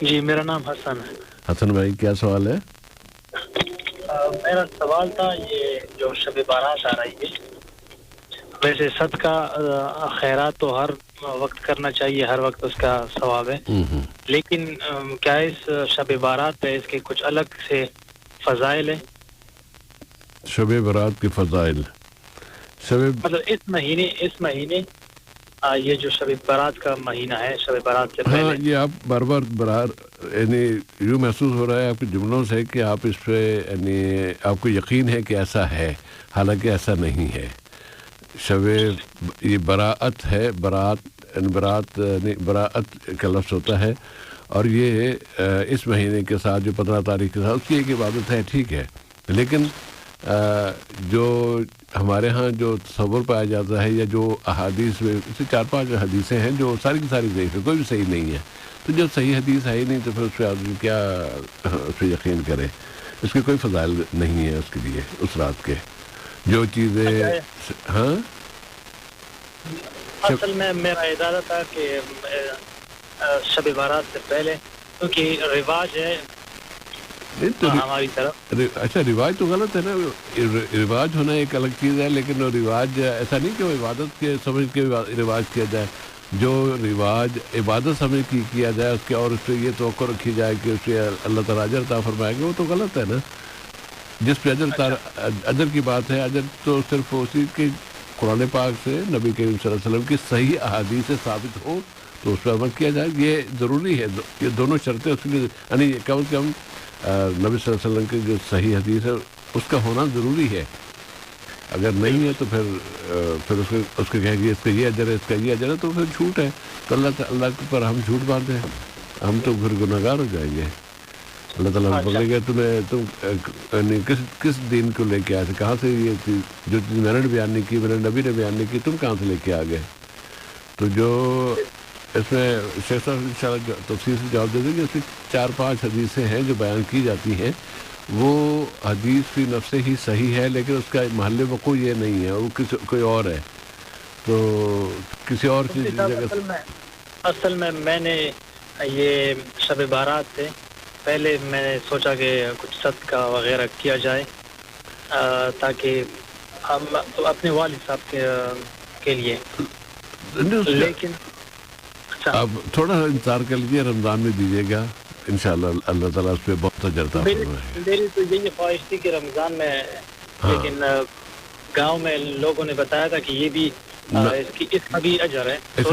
جی میرا نام حسن ہے. حسن بھائی کیا سوال ہے؟ میرا سوال تھا یہ جو شب بارات آ رہی ہے، ویسے صدقہ خیرات تو ہر وقت کرنا چاہیے، ہر وقت اس کا ثواب ہے، لیکن کیا اس شب بارات پہ اس کے کچھ الگ سے فضائل ہیں؟ شب برات کے فضائل مطلب اس مہینے یہ جو شب برات کا مہینہ ہے، شب برات سے پہلے. ہاں یہ آپ بار بار یعنی یوں محسوس ہو رہا ہے آپ کے جملوں سے کہ آپ اس پہ یعنی آپ کو یقین ہے کہ ایسا ہے، حالانکہ ایسا نہیں ہے. شب یہ براعت ہے، براعت کا لفظ ہوتا ہے، اور یہ اس مہینے کے ساتھ جو 15 تاریخ کے ساتھ اس کی ایک عبادت ہے، ٹھیک ہے، لیکن جو ہمارے ہاں جو تصور پایا جاتا ہے یا جو احادیث میں سے 4-5 حدیثیں ہیں جو ساری کی ساری ضعیف ہے، کوئی بھی صحیح نہیں ہے. تو جب صحیح حدیث ہے ہی نہیں تو پھر اس پہ آدمی کیا اس پہ یقین کرے؟ اس کے کوئی فضائل نہیں ہے اس کے لیے اس رات کے جو چیزیں. ہاں اصل میں میرا ارادہ تھا کہ شب بارات سے پہلے، کیونکہ رواج ہے ہماری طرف. اچھا رواج تو غلط ہے نا، رواج ہونا ایک الگ چیز ہے، لیکن وہ رواج ایسا نہیں کہ وہ عبادت کے سمجھ کے رواج کیا جائے. جو رواج عبادت سمجھ کی کیا جائے اس کے اور اس پہ یہ توقع رکھی جائے کہ اس پہ اللہ تعالیٰ اجر عطا فرمائے گا، وہ تو غلط ہے نا. جس پہ اجر کی بات ہے، اجر تو صرف اسی کے قرآن پاک سے نبی کریم صلی اللہ علیہ وسلم کی صحیح احادیث سے ثابت ہو تو اس پہ عمل کیا جائے. یہ ضروری ہے، یہ دونوں شرطیں اس لیے یعنی کم از کم نبی صلی اللہ علیہ وسلم کی جو صحیح حدیث ہے اس کا ہونا ضروری ہے. اگر نہیں ہے تو پھر اس کے کہیں گے اس کا یہ اجر ہے، اس کا یہ اجر ہے، تو پھر جھوٹ ہے. تو اللہ پر ہم جھوٹ باندھیں، ہم تو پھر گناہگار ہو جائیں گے. اللہ تعالیٰ نے پکڑے گا تم کس دین کو لے کے آئے تھے، کہاں سے یہ چیز جو چیز میں نے بیان نہیں کی، میرے نبی نے بیان نہیں کی، تم کہاں سے لے کے آ گئے؟ تو جو اس میں شیخ صاحب انشاءاللہ تفصیل سے جواب دے دیں گے. اس میں 4-5 حدیثیں ہیں جو بیان کی جاتی ہیں، وہ حدیث فی نفس ہی صحیح ہے، لیکن اس کا محل وقوع یہ نہیں ہے، وہ کوئی اور ہے. تو کسی اور چیز کی جگہ اصل میں نے یہ شب بارات سے پہلے میں نے سوچا کہ کچھ صدقہ وغیرہ کیا جائے تاکہ ہم اپنے والد صاحب کے لیے، لیکن آپ تھوڑا انتظار کر لیجیے، رمضان میں دیجیے گا انشاءاللہ اللہ تعالیٰ اس پہ بہت اجر عطا فرمائے گا. میری تو یہی خواہش تھی کہ رمضان میں، لیکن گاؤں میں لوگوں نے بتایا تھا کہ یہ بھی اس کا بھی اجر ہے. اس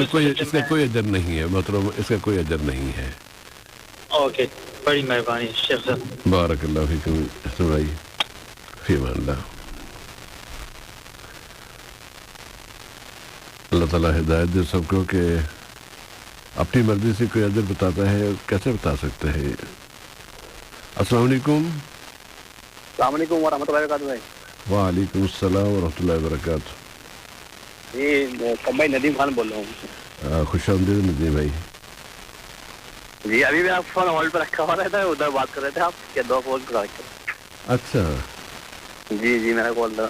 کا کوئی اجر نہیں ہے محترم، اس کا کوئی اجر نہیں ہے. اوکے، بڑی مہربانی شیخ صاحب. بارک اللہ فیکم حسن بھائی، فی امان اللہ. اللہ تعالیٰ ہدایت دے سب کو کہ اپنی مرضی سے کوئی اجر بتاتا ہے، کیسے بتا سکتے ہیں. السلام علیکم. السلام علیکم ورحمۃ اللہ وبرکاتہ بھائی. وعلیکم السلام ورحمۃ اللہ وبرکاتہ. جی بھائی ندیم خان بول رہا ہوں. خوش آمدید ندیم بھائی. جی ابھی بھی آپ فون ہولڈ پہ رکھا ہوا رہتا ہے، ادھر بات کر رہے تھے آپ کیا 2 فون کرا کے؟ اچھا جی میرا کال تھا.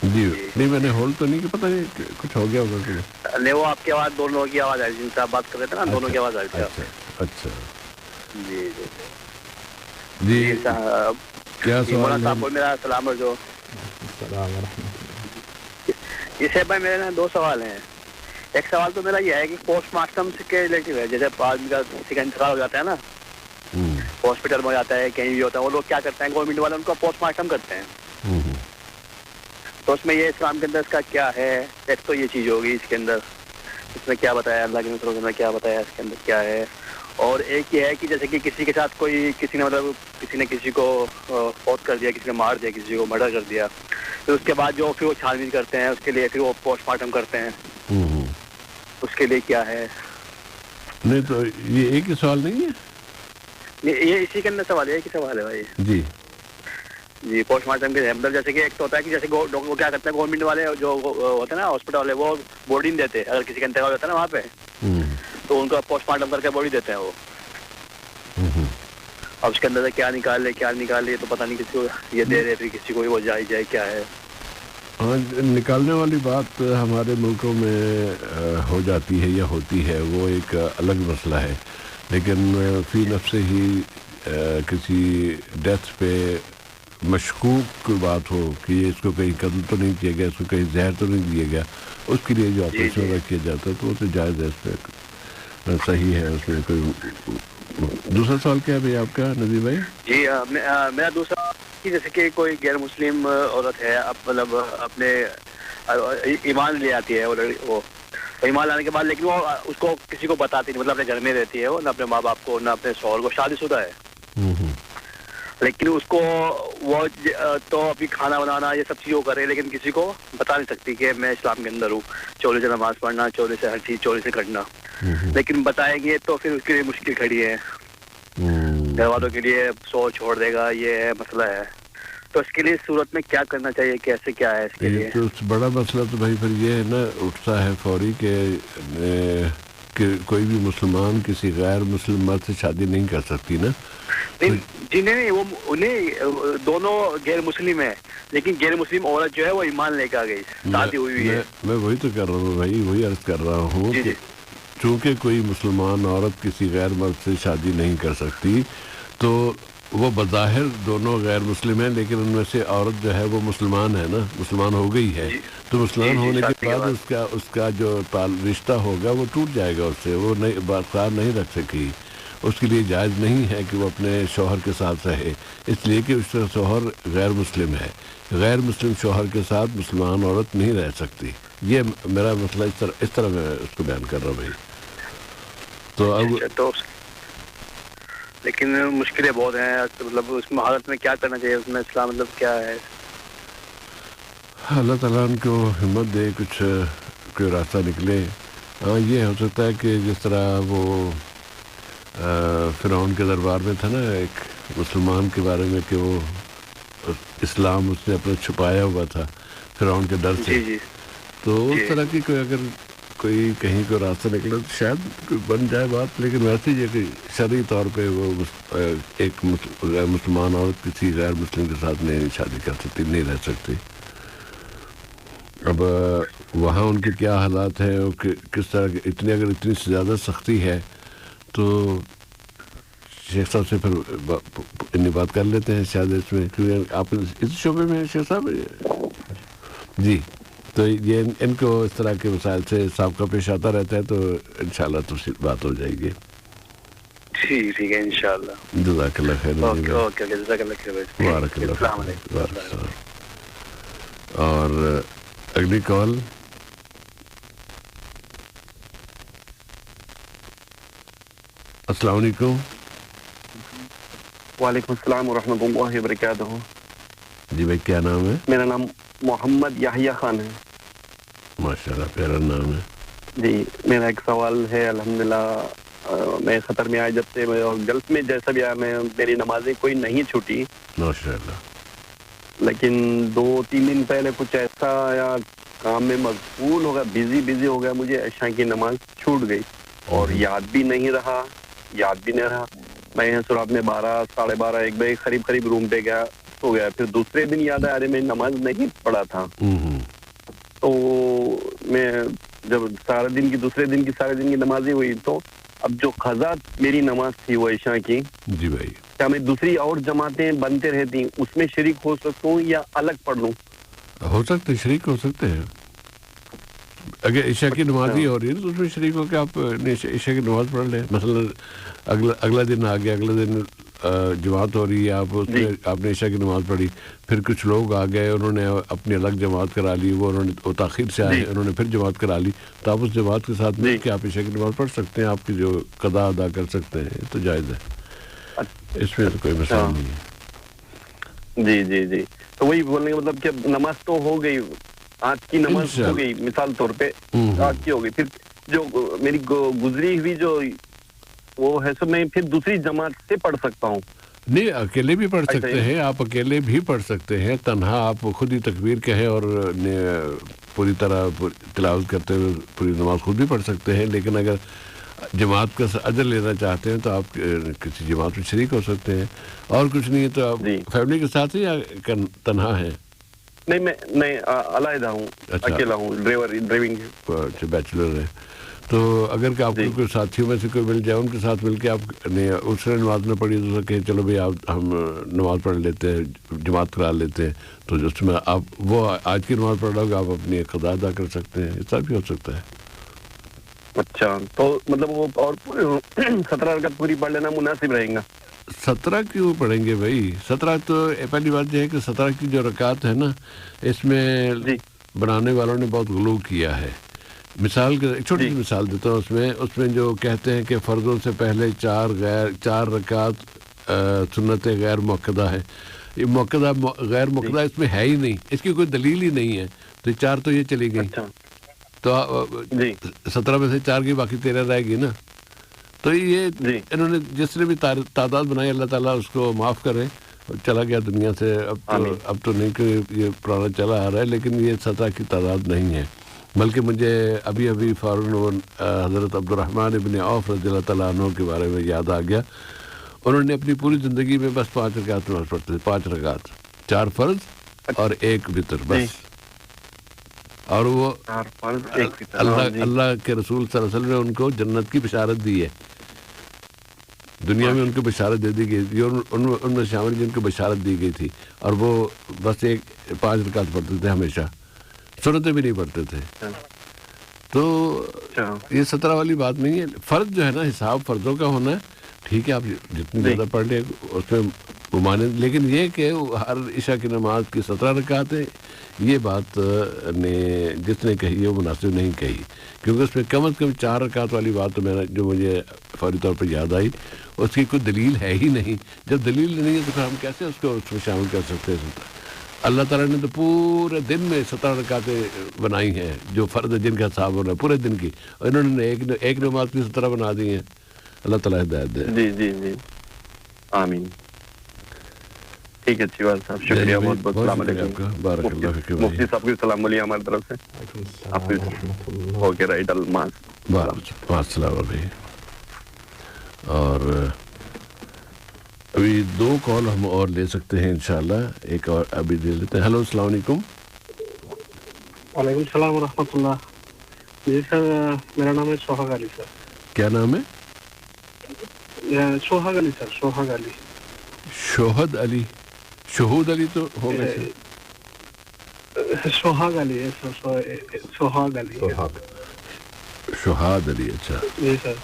جی نہیں میں نے ہولڈ تو نہیں، کہ پتہ نہیں کچھ ہو گیا ہوگا کہ نہیں، وہ آپ کی آواز دونوں کی آواز آئی جن سے آپ بات کر رہے تھے نا، دونوں کی آواز آئی تھی. اچھا جی جی صاحب کیا سوال صاحب کو میرا سلام جو. یہ صاحب بھائی میرے نا 2 سوال ہیں. ایک سوال تو میرا یہ ہے کہ پوسٹ مارٹم کے ریلیٹو ہے، جیسے آدمی کا کسی کا انتقال ہو جاتا ہے نا، ہاسپٹل میں ہو جاتا ہے، کہیں بھی ہوتا ہے، وہ لوگ کیا کرتے ہیں گورنمنٹ والے ان کا پوسٹ مارٹم کرتے ہیں. تو اس میں یہ اسلام کے اندر اس کا کیا ہے؟ ایک تو یہ چیز ہوگی اس کے اندر، اس میں کیا بتایا اللہ کے رسول نے کیا بتایا اس کے اندر کیا ہے. اور ایک یہ ہے کہ جیسے کہ کسی کے ساتھ کسی نے کسی کو فوت کر دیا، کسی نے مار دیا، کسی کو مرڈر کر دیا، پھر اس کے بعد جو پھر وہ چھان بین کرتے ہیں، اس کے لیے پھر وہ پوسٹ مارٹم کرتے ہیں، اس کے لیے کیا ہے؟ نہیں تو یہ ایک ہی سوال نہیں ہے، یہ اسی کے اندر سوال ہے، ایک ہی سوال ہے بھائی. جی پوسٹ مارٹم کے مطلب جیسے کہ ایک تو ہوتا ہے کہ جیسے ڈاکٹر کیا کرتے ہیں گورنمنٹ والے جو ہوتے ہیں نا ہاسپٹل والے، وہ باڈی نہیں دیتے. اگر کسی کا انتقال ہوتا ہے نا وہاں پہ تو ان کا پوسٹ مارٹم کر کے باڈی دیتے ہیں وہ. اب اس کے اندر سے کیا نکال لے تو پتہ نہیں، کسی کو یہ دے رہے پھر کسی کو وہ جائے کیا ہے. ہاں نکالنے والی بات ہمارے ملکوں میں ہو جاتی ہے یا ہوتی ہے، وہ ایک الگ مسئلہ ہے. لیکن فی نفس ہی کسی ڈیتھ پہ مشکوک کوئی بات ہو کہ یہ اس کو کہیں قتل تو نہیں کیا گیا, اس کو کہیں زہر تو نہیں دیا گیا, اس کے لیے جو آپریشن وغیرہ کیا جاتا ہے تو وہ تو جائز ہے, اس پہ صحیح ہے, اس میں کوئی. دوسرا سوال کیا ہے بھائی آپ کا ندیم بھائی؟ جی میرا دوسرا جیسے کہ کوئی غیر مسلم عورت ہے, اب مطلب اپنے ایمان لے آتی ہے وہ ایمان لانے کے بعد, لیکن وہ اس کو کسی کو بتاتی نہیں, مطلب اپنے گھر میں رہتی ہے وہ, نہ اپنے ماں باپ کو نہ اپنے شوہر کو, شادی شدہ ہے, لیکن اس کو وہ تو ابھی کھانا بنانا یہ سب چیزوں کرے, لیکن کسی کو بتا نہیں سکتی کہ میں اسلام کے اندر ہوں, چوری سے نماز پڑھنا, چوری سے ہر چیز چوری سے کرنا, لیکن بتائیں گے تو پھر اس کے لیے مشکل کھڑی ہے, گھر والوں کے لیے سو چھوڑ دے گا, یہ ہے مسئلہ ہے. تو اس کے لیے صورت میں کیا کرنا چاہیے, کیسے کیا ہے اس کے لیے؟ تو بڑا مسئلہ تو بھائی پھر یہ ہے نا اٹھتا ہے فوری کہ کوئی بھی مسلمان کسی غیر مسلم مرد سے شادی نہیں کر سکتی نا. جی نہیں, وہ انہیں دونوں غیر مسلم ہیں, لیکن غیر مسلم عورت جو ہے وہ ایمان لے کے آ گئی, شادی ہوئی ہے. میں وہی تو کر رہا ہوں بھائی, وہی عرض کر رہا ہوں کہ چونکہ کوئی مسلمان عورت کسی غیر مرد سے شادی نہیں کر سکتی, تو وہ بظاہر دونوں غیر مسلم ہیں, لیکن ان میں سے عورت جو ہے وہ مسلمان ہے نا, مسلمان ہو گئی ہے, تو مسلمان ہونے کے بعد اس کا جو رشتہ ہوگا وہ ٹوٹ جائے گا, اس سے وہ برقرار نہیں رکھ سکی. اس کے لیے جائز نہیں ہے کہ وہ اپنے شوہر کے ساتھ رہے, اس لیے کہ اس کا شوہر غیر مسلم ہے. غیر مسلم شوہر کے ساتھ مسلمان عورت نہیں رہ سکتی. یہ میرا مسئلہ اس طرح میں اس کو بیان کر رہا ہوں بھائی. تو اب لیکن مشکلیں بہت ہیں, مطلب اس حالت میں کیا کرنا چاہیے, اس میں اسلام مطلب کیا ہے؟ اللہ تعالیٰ ان کو ہمت دے, کچھ کوئی راستہ نکلے. ہاں یہ ہو سکتا ہے کہ جس طرح وہ فرعون کے دربار میں تھا نا ایک مسلمان کے بارے میں کہ وہ اسلام اس نے اپنا چھپایا ہوا تھا فرعون کے ڈر سے, تو اس طرح کی کوئی اگر کوئی کہیں کو راستہ نکلے تو شاید بن جائے بات. لیکن ویسے یہ کہ شرعی طور پہ وہ ایک مسلمان عورت کسی غیر مسلم کے ساتھ نہیں شادی کر سکتی, نہیں رہ سکتی. اب وہاں ان کے کیا حالات ہیں, کس طرح کے اتنی سے زیادہ سختی ہے, تو شیخ صاحب سے پھر اتنی بات کر لیتے ہیں شاید اس میں, کیونکہ آپ اس شعبے میں شیخ صاحب جی, تو یہ ان کو اس طرح کے مسائل سے سابقہ پیش آتا رہتا ہے, تو انشاءاللہ تو بات ہو جائے گی. ٹھیک ہے انشاءاللہ. جزاک اللہ خیر. اوکے جزاک اللہ خیر. بارک اللہ. السلام علیکم. اور اگلی کال. السلام علیکم. وعلیکم السلام ورحمۃ اللہ وبرکاتہ. جی بھائی کیا نام ہے؟ میرا نام محمد یحییٰ خان ہے. ماشاء اللہ پیارا نام ہے. جی میرا ایک سوال ہے. الحمدللہ میں خطر میں آیا جب سے, اور گلف میں جیسا بھی آیا, میری نمازیں کوئی نہیں چھوٹی ماشاء اللہ, لیکن 2-3 دن پہلے کچھ ایسا یا کام میں مشغول ہو گیا, بزی ہو گیا, مجھے عشاء کی نماز چھوٹ گئی اور یاد بھی نہیں رہا. میں رات میں 12, 12:30, 1 بجے قریب روم پہ گیا, سو گیا. پھر دوسرے دن یاد آیا ارے میں نماز نہیں پڑھا تھا. تو میں جب دوسرے دن کی سارے دن کی نمازیں ہوئی, تو اب جو قضا میری نماز تھی وہ عشاء کی, جی بھائی, کیا میں دوسری اور جماعتیں بنتے رہتی اس میں شریک ہو سکتا ہوں یا الگ پڑھ لوں؟ ہو سکتے شریک ہو سکتے ہیں. اگر عشاء کی نماز ہی ہو رہی ہے تو اس میں شریک ہو کے آپ عشاء کی نماز پڑھ لیں. مثلا اگلا دن آ گیا, اگلے دن جماعت ہو رہی ہے, آپ نے عشاء کی نماز پڑھی, پھر کچھ لوگ آ گئے, انہوں نے اپنی الگ جماعت کرا لی, وہ تاخیر سے آئے, انہوں نے پھر جماعت کرا لی, تو آپ اس جماعت کے ساتھ مل کے آپ عشاء کی نماز پڑھ سکتے ہیں. آپ کی جو قضا ادا کر سکتے ہیں, تو جائز ہے, اس میں تو کوئی مسئلہ نہیں ہے. جی تو وہی بولنے کا مطلب کہ نماز تو ہو گئی, آج کی نماز ہو گئی مثال طور پہ, آج کی ہو گئی, پھر جو میری گزری ہوئی جو وہ ہے سو میں پھر دوسری جماعت سے پڑھ سکتا ہوں. نہیں, اکیلے بھی پڑھ سکتے ہیں, آپ اکیلے بھی پڑھ سکتے ہیں, تنہا آپ خود ہی تکبیر کہیں اور پوری طرح تلاوت کرتے ہوئے پوری نماز خود بھی پڑھ سکتے ہیں. لیکن اگر جماعت کا اجر لینا چاہتے ہیں تو آپ کسی جماعت میں شریک ہو سکتے ہیں. اور کچھ نہیں ہے تو آپ فیملی کے ساتھ ہی یا تنہا ہیں؟ نہیں, میں علیحدہ ہوں, اکیلا ہوں, ڈرائیونگ. بیچلر ہے تو اگر کہ آپ کو کوئی ساتھیوں میں سے کوئی مل جائے ان کے ساتھ مل کے آپ نے اس نے نماز نہ پڑھی تو کہ چلو بھائی آپ ہم نماز پڑھ لیتے ہیں جماعت کرا لیتے ہیں تو اس میں آپ وہ آج کی نماز پڑھ رہا ہوگا آپ اپنی قضا ادا کر سکتے ہیں ایسا بھی ہو سکتا ہے اچھا تو مطلب وہ اور 17 رکعت پوری پڑھ لینا مناسب رہے گا 17 کیوں پڑھیں گے بھائی 17 تو پہلی بات یہ ہے کہ 17 کی جو رکعت ہے نا اس میں بنانے والوں نے بہت غلو کیا ہے مثال کے ایک چھوٹی سی مثال دیتا ہوں اس میں جو کہتے ہیں کہ فرضوں سے پہلے 4 رکعت سنت غیر موقدہ ہے یہ موقدہ غیر موقدہ اس میں ہے ہی نہیں اس کی کوئی دلیل ہی نہیں ہے تو 4 تو یہ چلی گئی تو 17 میں سے 4 کی باقی 13 رہے گی نا تو یہ انہوں نے جس نے بھی تعداد بنائی اللہ تعالیٰ اس کو معاف کرے چلا گیا دنیا سے اب تو نہیں کہ یہ پرانا چلا آ رہا ہے لیکن یہ 17 کی تعداد نہیں ہے بلکہ مجھے ابھی فوراً حضرت عبد الرحمن ابن عوف رضی اللہ تعالیٰ عنہ کے بارے میں یاد آ گیا انہوں نے اپنی پوری زندگی میں بس 5 رکعت نماز پڑھتے تھے 5 رکعت 4 فرض اور 1 وتر بس اور وہ اللہ کے رسول صلی اللہ علیہ وسلم نے ان کو جنت کی بشارت دی ہے دنیا میں ان کو بشارت دے دی گئی ان میں شامل جن کو بشارت دی گئی تھی اور وہ بس 5 رکعت پڑھتے تھے ہمیشہ سنتیں بھی نہیں پڑھتے تھے تو یہ 17 والی بات نہیں ہے فرض جو ہے نا حساب فرضوں کا ہونا ہے ٹھیک ہے آپ جتنی زیادہ پڑھ لیں اس میں ممانعت لیکن یہ کہ ہر عشاء کی نماز کی 17 رکعت ہے یہ بات نے جس نے کہی ہے وہ مناسب نہیں کہی کیونکہ اس میں کم از کم 4 رکعت والی بات تو میں جو مجھے فوری طور پر یاد آئی اس کی کوئی دلیل ہے ہی نہیں جب دلیل نہیں ہے تو پھر ہم کیسے اس کو شامل کر سکتے ہیں اللہ تعالیٰ نے تو پورے دن میں 17 رکعتیں بنائی ہیں جو فرض ہے جن کا حساب ہو رہا ہے پورے دن کی اور انہوں نے ایک نماز کی 17 بنا دی ہیں اللہ تعالیٰ ہدایت دے جی آمین ٹھیک ہے اچھی بات صاحب شکریہ بہت بہت السلام علیکم بارک اللہ فیک مفتی صاحب کو السلام علیکم ہماری طرف سے آپ اوکے رائٹ الماس السلام علیکم اور ابھی 2 کال ہم اور لے سکتے ہیں انشاءاللہ ایک اور ابھی دے لیتے ہیں ہیلو السلام علیکم وعلیکم السلام ورحمۃ اللہ جی سر میرا نام ہے سوہاگ علی سر کیا نام ہے سوہاگ علی سر سوہاگ علی شہد علی شہود علی تو ہو گئے سوہاگ علی ہے سوہاگ علی شہاد علی اچھا جی سر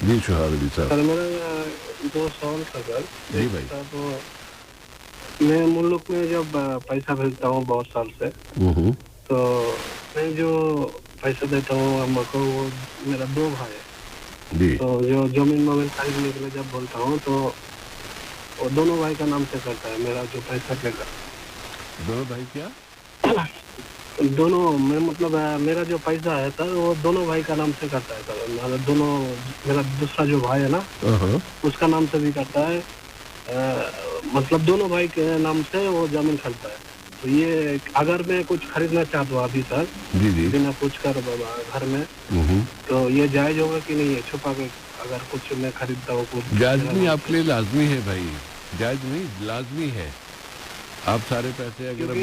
جی شہاد علی صاحب سر میرا 2 سوال تھا سر جی بھائی تو میں ملک میں جب پیسہ بھیجتا ہوں بہت سال سے تو میں جو پیسہ دیتا ہوں اما کو وہ میرا 2 بھائی ہے تو جو زمین مومن خریدنے کے لیے جب بولتا ہوں تو وہ دونوں بھائی کا نام سے کرتا ہے میرا جو پیسہ لے گا دونوں بھائی کیا دونوں میں مطلب میرا جو پیسہ ہے سر وہ دونوں بھائی کا نام سے کرتا ہے سر دونوں میرا دوسرا جو بھائی ہے نا اس کا نام سے بھی کرتا ہے مطلب دونوں بھائی کے نام سے وہ زمین خریدتا ہے تو یہ اگر میں کچھ خریدنا چاہتا ہوں ابھی سر بنا پوچھ کر گھر میں تو یہ جائز ہوگا کہ نہیں ہے چھپا کے اگر کچھ میں خریدتا ہوں کچھ جائز نہیں آپ کے لیے لازمی ہے بھائی جائز نہیں لازمی ہے آپ سارے پیسے اگر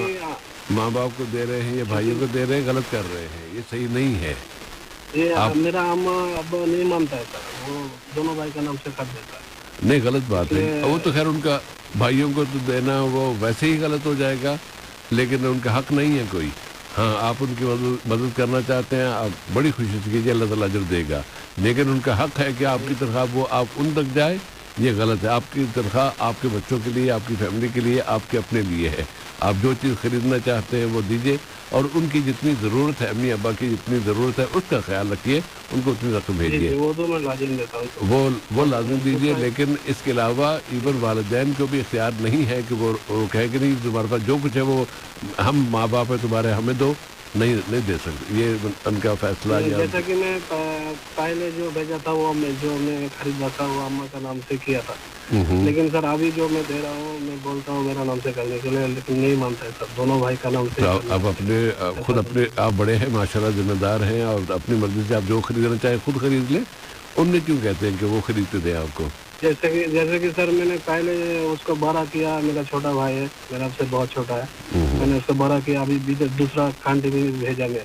ماں باپ کو دے رہے ہیں یا بھائیوں کو دے رہے ہیں غلط کر رہے ہیں یہ صحیح نہیں ہے یہ میرا اماں ابا نہیں مانتا ہے سر وہ دونوں بھائی کا نام سے کر دیتا ہے نہیں غلط بات ہے وہ تو خیر ان کا بھائیوں کو تو دینا وہ ویسے ہی غلط ہو جائے گا لیکن ان کا حق نہیں ہے کوئی ہاں آپ ان کی مدد کرنا چاہتے ہیں آپ بڑی خوشی سے کیجیے اللہ تعالیٰ اجر دے گا لیکن ان کا حق ہے کہ آپ کی تنخواہ وہ آپ ان تک جائے یہ غلط ہے آپ کی تنخواہ آپ کے بچوں کے لیے آپ کی فیملی کے لیے آپ کے اپنے لیے ہے آپ جو چیز خریدنا چاہتے ہیں وہ دیجیے اور ان کی جتنی ضرورت ہے امی ابا کی جتنی ضرورت ہے اس کا خیال رکھیے ان کو اتنی رقم بھیجیے وہ تو میں لازم دیتا ہوں وہ لازم دیجیے لیکن اس کے علاوہ ایون والدین کو بھی اختیار نہیں ہے کہ وہ کہے کہ نہیں تمہارے پاس جو کچھ ہے وہ ہم ماں باپ ہے تمہارے ہمیں دو نہیں دے سکتے یہ ان کا فیصلہ جیسا کہ میں پہلے جو بھیجا تھا وہ جو میں خریدا تھا وہ اماں کا نام سے کیا تھا لیکن سر ابھی جو میں دے رہا ہوں میں بولتا ہوں میرا نام سے کرنے کے لیے لیکن نہیں مانتا ہے سر دونوں بھائی کا نام سے اب اپنے خود اپنے آپ بڑے ہیں ماشاءاللہ ذمہ دار ہیں اور اپنی مرضی سے آپ جو خریدنا چاہیں خود خرید لیں ان نے کیوں کہتے ہیں کہ وہ خریدتے دیں آپ کو جیسے کہ سر میں نے پہلے اس کو بڑا کیا میرا چھوٹا بھائی ہے میرا سے بہت چھوٹا ہے میں نے اس کو بڑا کیا ابھی دوسرا کانٹی میں بھیجا میں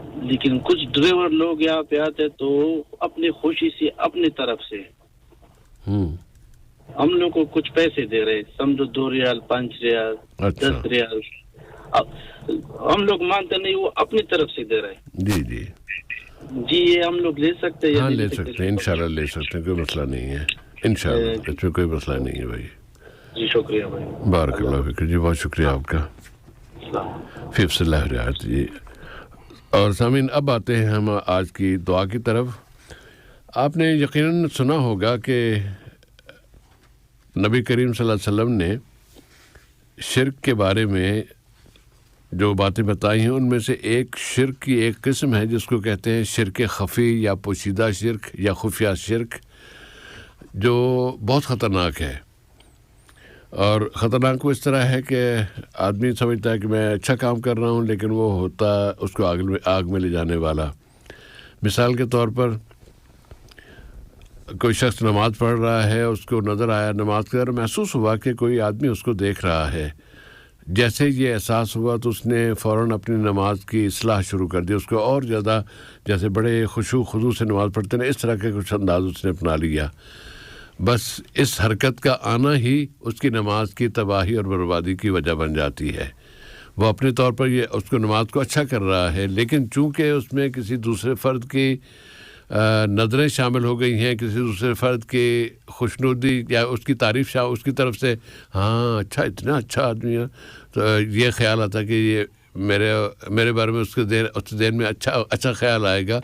لیکن کچھ ڈرائیور لوگ یہاں پہ آتے تو اپنی خوشی سے اپنی طرف سے ہم لوگ کو کچھ پیسے دے رہے, سمجھو 2 ریال 5 ریال 10 ریال, اب ہم لوگ مانتے نہیں, وہ اپنی طرف سے دے رہے. جی جی جی یہ ہم لوگ لے سکتے ہیں؟ ہاں لے سکتے ہیں, انشاءاللہ لے سکتے ہیں, کوئی مسئلہ نہیں ہے انشاءاللہ, اس میں کوئی مسئلہ نہیں ہے بھائی. جی شکریہ بھائی, بارک اللہ فیک جی, بہت شکریہ آپ کا. فیف صلی اللہ رعایت جی. اور سامعین اب آتے ہیں ہم آج کی دعا کی طرف. آپ نے یقیناً سنا ہوگا کہ نبی کریم صلی اللہ علیہ وسلم نے شرک کے بارے میں جو باتیں بتائی ہیں ان میں سے ایک شرک کی ایک قسم ہے جس کو کہتے ہیں شرک خفی یا پوشیدہ شرک یا خفیہ شرک, جو بہت خطرناک ہے. اور خطرناک وہ اس طرح ہے کہ آدمی سمجھتا ہے کہ میں اچھا کام کر رہا ہوں, لیکن وہ ہوتا اس کو آگ میں لے جانے والا. مثال کے طور پر کوئی شخص نماز پڑھ رہا ہے, اس کو نظر آیا نماز کے دوران محسوس ہوا کہ کوئی آدمی اس کو دیکھ رہا ہے. جیسے یہ احساس ہوا تو اس نے فوراً اپنی نماز کی اصلاح شروع کر دی, اس کو اور زیادہ جیسے بڑے خشوع خضوع سے نماز پڑھتے ہیں اس طرح کے کچھ انداز اس نے اپنا لیا. بس اس حرکت کا آنا ہی اس کی نماز کی تباہی اور بربادی کی وجہ بن جاتی ہے. وہ اپنے طور پر یہ اس کو نماز کو اچھا کر رہا ہے, لیکن چونکہ اس میں کسی دوسرے فرد کی نظریں شامل ہو گئی ہیں, کسی دوسرے فرد کی خوشنودی یا اس کی تعریف اس کی طرف سے, ہاں اچھا اتنا اچھا آدمی ہے, تو یہ خیال آتا کہ یہ میرے بارے میں اس کے ذہن میں اچھا خیال آئے گا,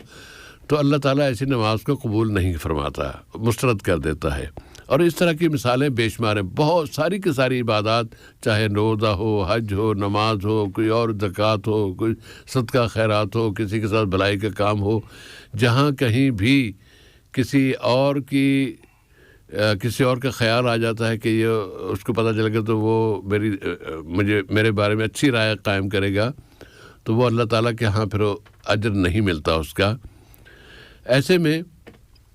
تو اللہ تعالیٰ ایسی نماز کو قبول نہیں فرماتا, مسترد کر دیتا ہے. اور اس طرح کی مثالیں بے شمار ہیں. بہت ساری کی ساری عبادات, چاہے روزہ ہو, حج ہو, نماز ہو, کوئی اور زکوٰۃ ہو, کوئی صدقہ خیرات ہو, کسی کے ساتھ بھلائی کا کام ہو, جہاں کہیں بھی کسی اور کا خیال آ جاتا ہے کہ یہ اس کو پتہ چلے گا تو وہ میرے بارے میں اچھی رائے قائم کرے گا, تو وہ اللہ تعالیٰ کے ہاں پھر اجر نہیں ملتا اس کا. ایسے میں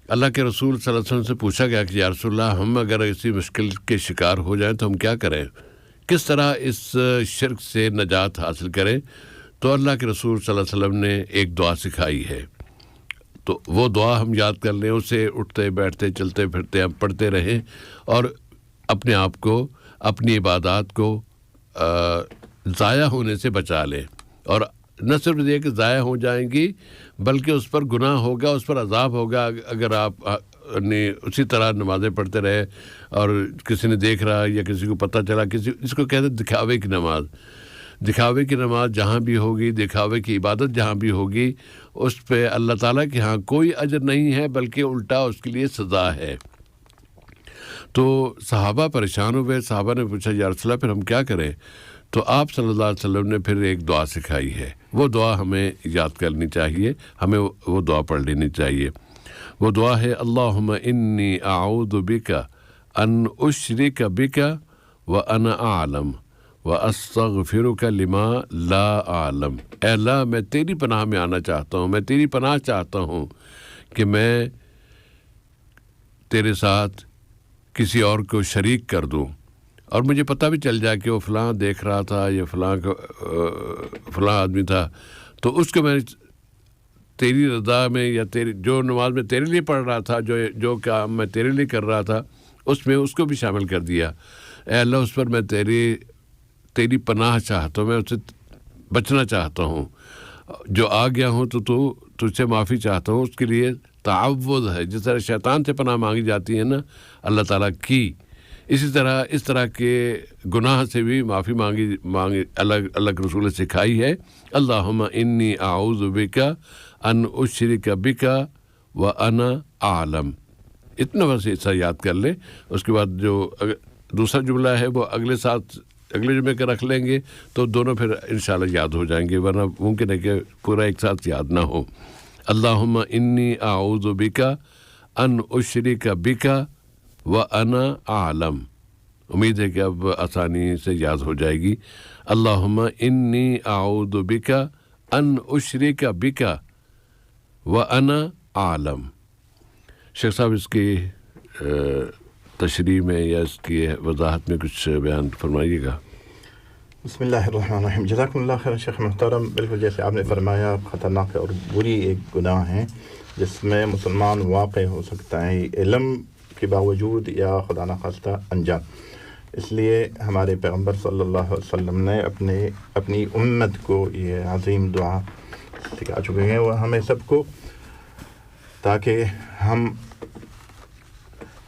اللہ کے رسول صلی اللہ علیہ وسلم سے پوچھا گیا کہ یا رسول اللہ, ہم اگر اسی مشکل کے شکار ہو جائیں تو ہم کیا کریں, کس طرح اس شرک سے نجات حاصل کریں؟ تو اللہ کے رسول صلی اللہ علیہ وسلم نے ایک دعا سکھائی ہے, تو وہ دعا ہم یاد کر لیں, اسے اٹھتے بیٹھتے چلتے پھرتے ہم پڑھتے رہیں, اور اپنے آپ کو, اپنی عبادات کو ضائع ہونے سے بچا لیں. اور نہ صرف یہ کہ ضائع ہو جائیں گی, بلکہ اس پر گناہ ہوگا, اس پر عذاب ہوگا. اگر آپ اسی طرح نمازیں پڑھتے رہے اور کسی نے دیکھ رہا یا کسی کو پتہ چلا, اس کو کہتے ہیں دکھاوے کی نماز. دکھاوے کی نماز جہاں بھی ہوگی, دکھاوے کی عبادت جہاں بھی ہوگی, اس پہ اللہ تعالیٰ کے ہاں کوئی اجر نہیں ہے, بلکہ الٹا اس کے لیے سزا ہے. تو صحابہ پریشان ہوئے. صحابہ نے پوچھا یا رسول اللہ پھر ہم کیا کریں؟ تو آپ صلی اللہ علیہ وسلم نے پھر ایک دعا سکھائی ہے. وہ دعا ہمیں یاد کرنی چاہیے, ہمیں وہ دعا پڑھ لینی چاہیے. وہ دعا ہے اللہم انی اعوذ بک ان اشرک بک وانا اعلم واستغفرک لما لا اعلم. اے اللہ, میں تیری پناہ میں آنا چاہتا ہوں, میں تیری پناہ چاہتا ہوں کہ میں تیرے ساتھ کسی اور کو شریک کر دوں, اور مجھے پتہ بھی چل جائے کہ وہ فلاں دیکھ رہا تھا یا فلاں آدمی تھا, تو اس کو میں تیری رضا میں یا جو نماز میں تیرے لیے پڑھ رہا تھا, جو کام میں تیرے لیے کر رہا تھا, اس میں اس کو بھی شامل کر دیا. اے اللہ, اس پر میں تیری پناہ چاہتا ہوں, میں اس سے بچنا چاہتا ہوں. جو آ گیا ہوں تو تجھ سے معافی چاہتا ہوں. اس کے لیے تعوذ ہے, جس طرح شیطان سے پناہ مانگی جاتی ہے نا اللہ تعالیٰ کی, اسی طرح اس طرح کے گناہ سے بھی معافی مانگی اللہ کے رسول نے سکھائی ہے. اللہم انی اعوذ بک ان اشرک بک وانا اعلم. اتنا بس ایسا یاد کر لیں. اس کے بعد جو دوسرا جملہ ہے وہ اگلے جمعے کا رکھ لیں گے, تو دونوں پھر انشاءاللہ یاد ہو جائیں گے, ورنہ ممکن ہے کہ پورا ایک ساتھ یاد نہ ہو. اللہم انی اعوذ بک ان اشرک بک وانا اعلم. امید ہے کہ اب آسانی سے یاد ہو جائے گی. اللہم انی اعوذ بک ان اشرک بک وانا اعلم. شیخ صاحب, اس کی تشریح میں یا اس کی وضاحت میں کچھ بیان فرمائیے گا. بسم اللہ الرحمن الرحیم. جزاکم اللہ خیر شیخ محترم. بالکل جیسے آپ نے فرمایا خطرناک اور بری ایک گناہ ہے جس میں مسلمان واقع ہو سکتا ہے علم کے باوجود یا خدا نخواستہ انجان. اس لیے ہمارے پیغمبر صلی اللہ علیہ وسلم نے اپنی امت کو یہ عظیم دعا سکھا چکے ہیں وہ ہمیں سب کو, تاکہ ہم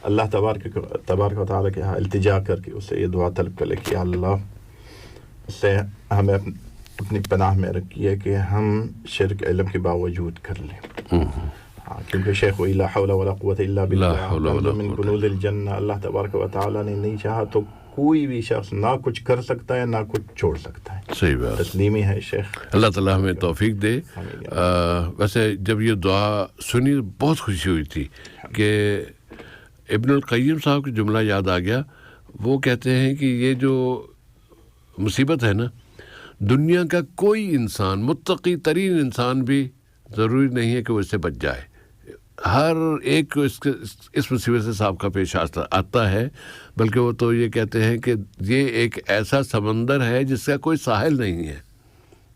اللہ تبارک و تعالیٰ کے ہاں التجا کر کے اسے یہ دعا طلب کریں کہ اللہ سے ہمیں اپنی پناہ میں رکھیے کہ ہم شرک علم کے باوجود کر لیں. کیونکہ شیخ لا حول ولا قوت الا باللہ من کنوز الجنہ, اللہ تبارک و تعالیٰ نے نہیں چاہا تو کوئی بھی شخص نہ کچھ کر سکتا ہے نہ کچھ چھوڑ سکتا ہے. صحیح بات, تسلیمی ہے شیخ. اللہ تعالیٰ ہمیں توفیق دے. ویسے جب یہ دعا سنی بہت خوشی ہوئی تھی کہ ابن القیم صاحب کا جملہ یاد آ گیا. وہ کہتے ہیں کہ یہ جو مصیبت ہے نا, دنیا کا کوئی انسان, متقی ترین انسان بھی ضروری نہیں ہے کہ وہ اس سے بچ جائے. ہر ایک کو اس مصیبت سے سابقہ پیش آتا ہے, بلکہ وہ تو یہ کہتے ہیں کہ یہ ایک ایسا سمندر ہے جس کا کوئی ساحل نہیں ہے.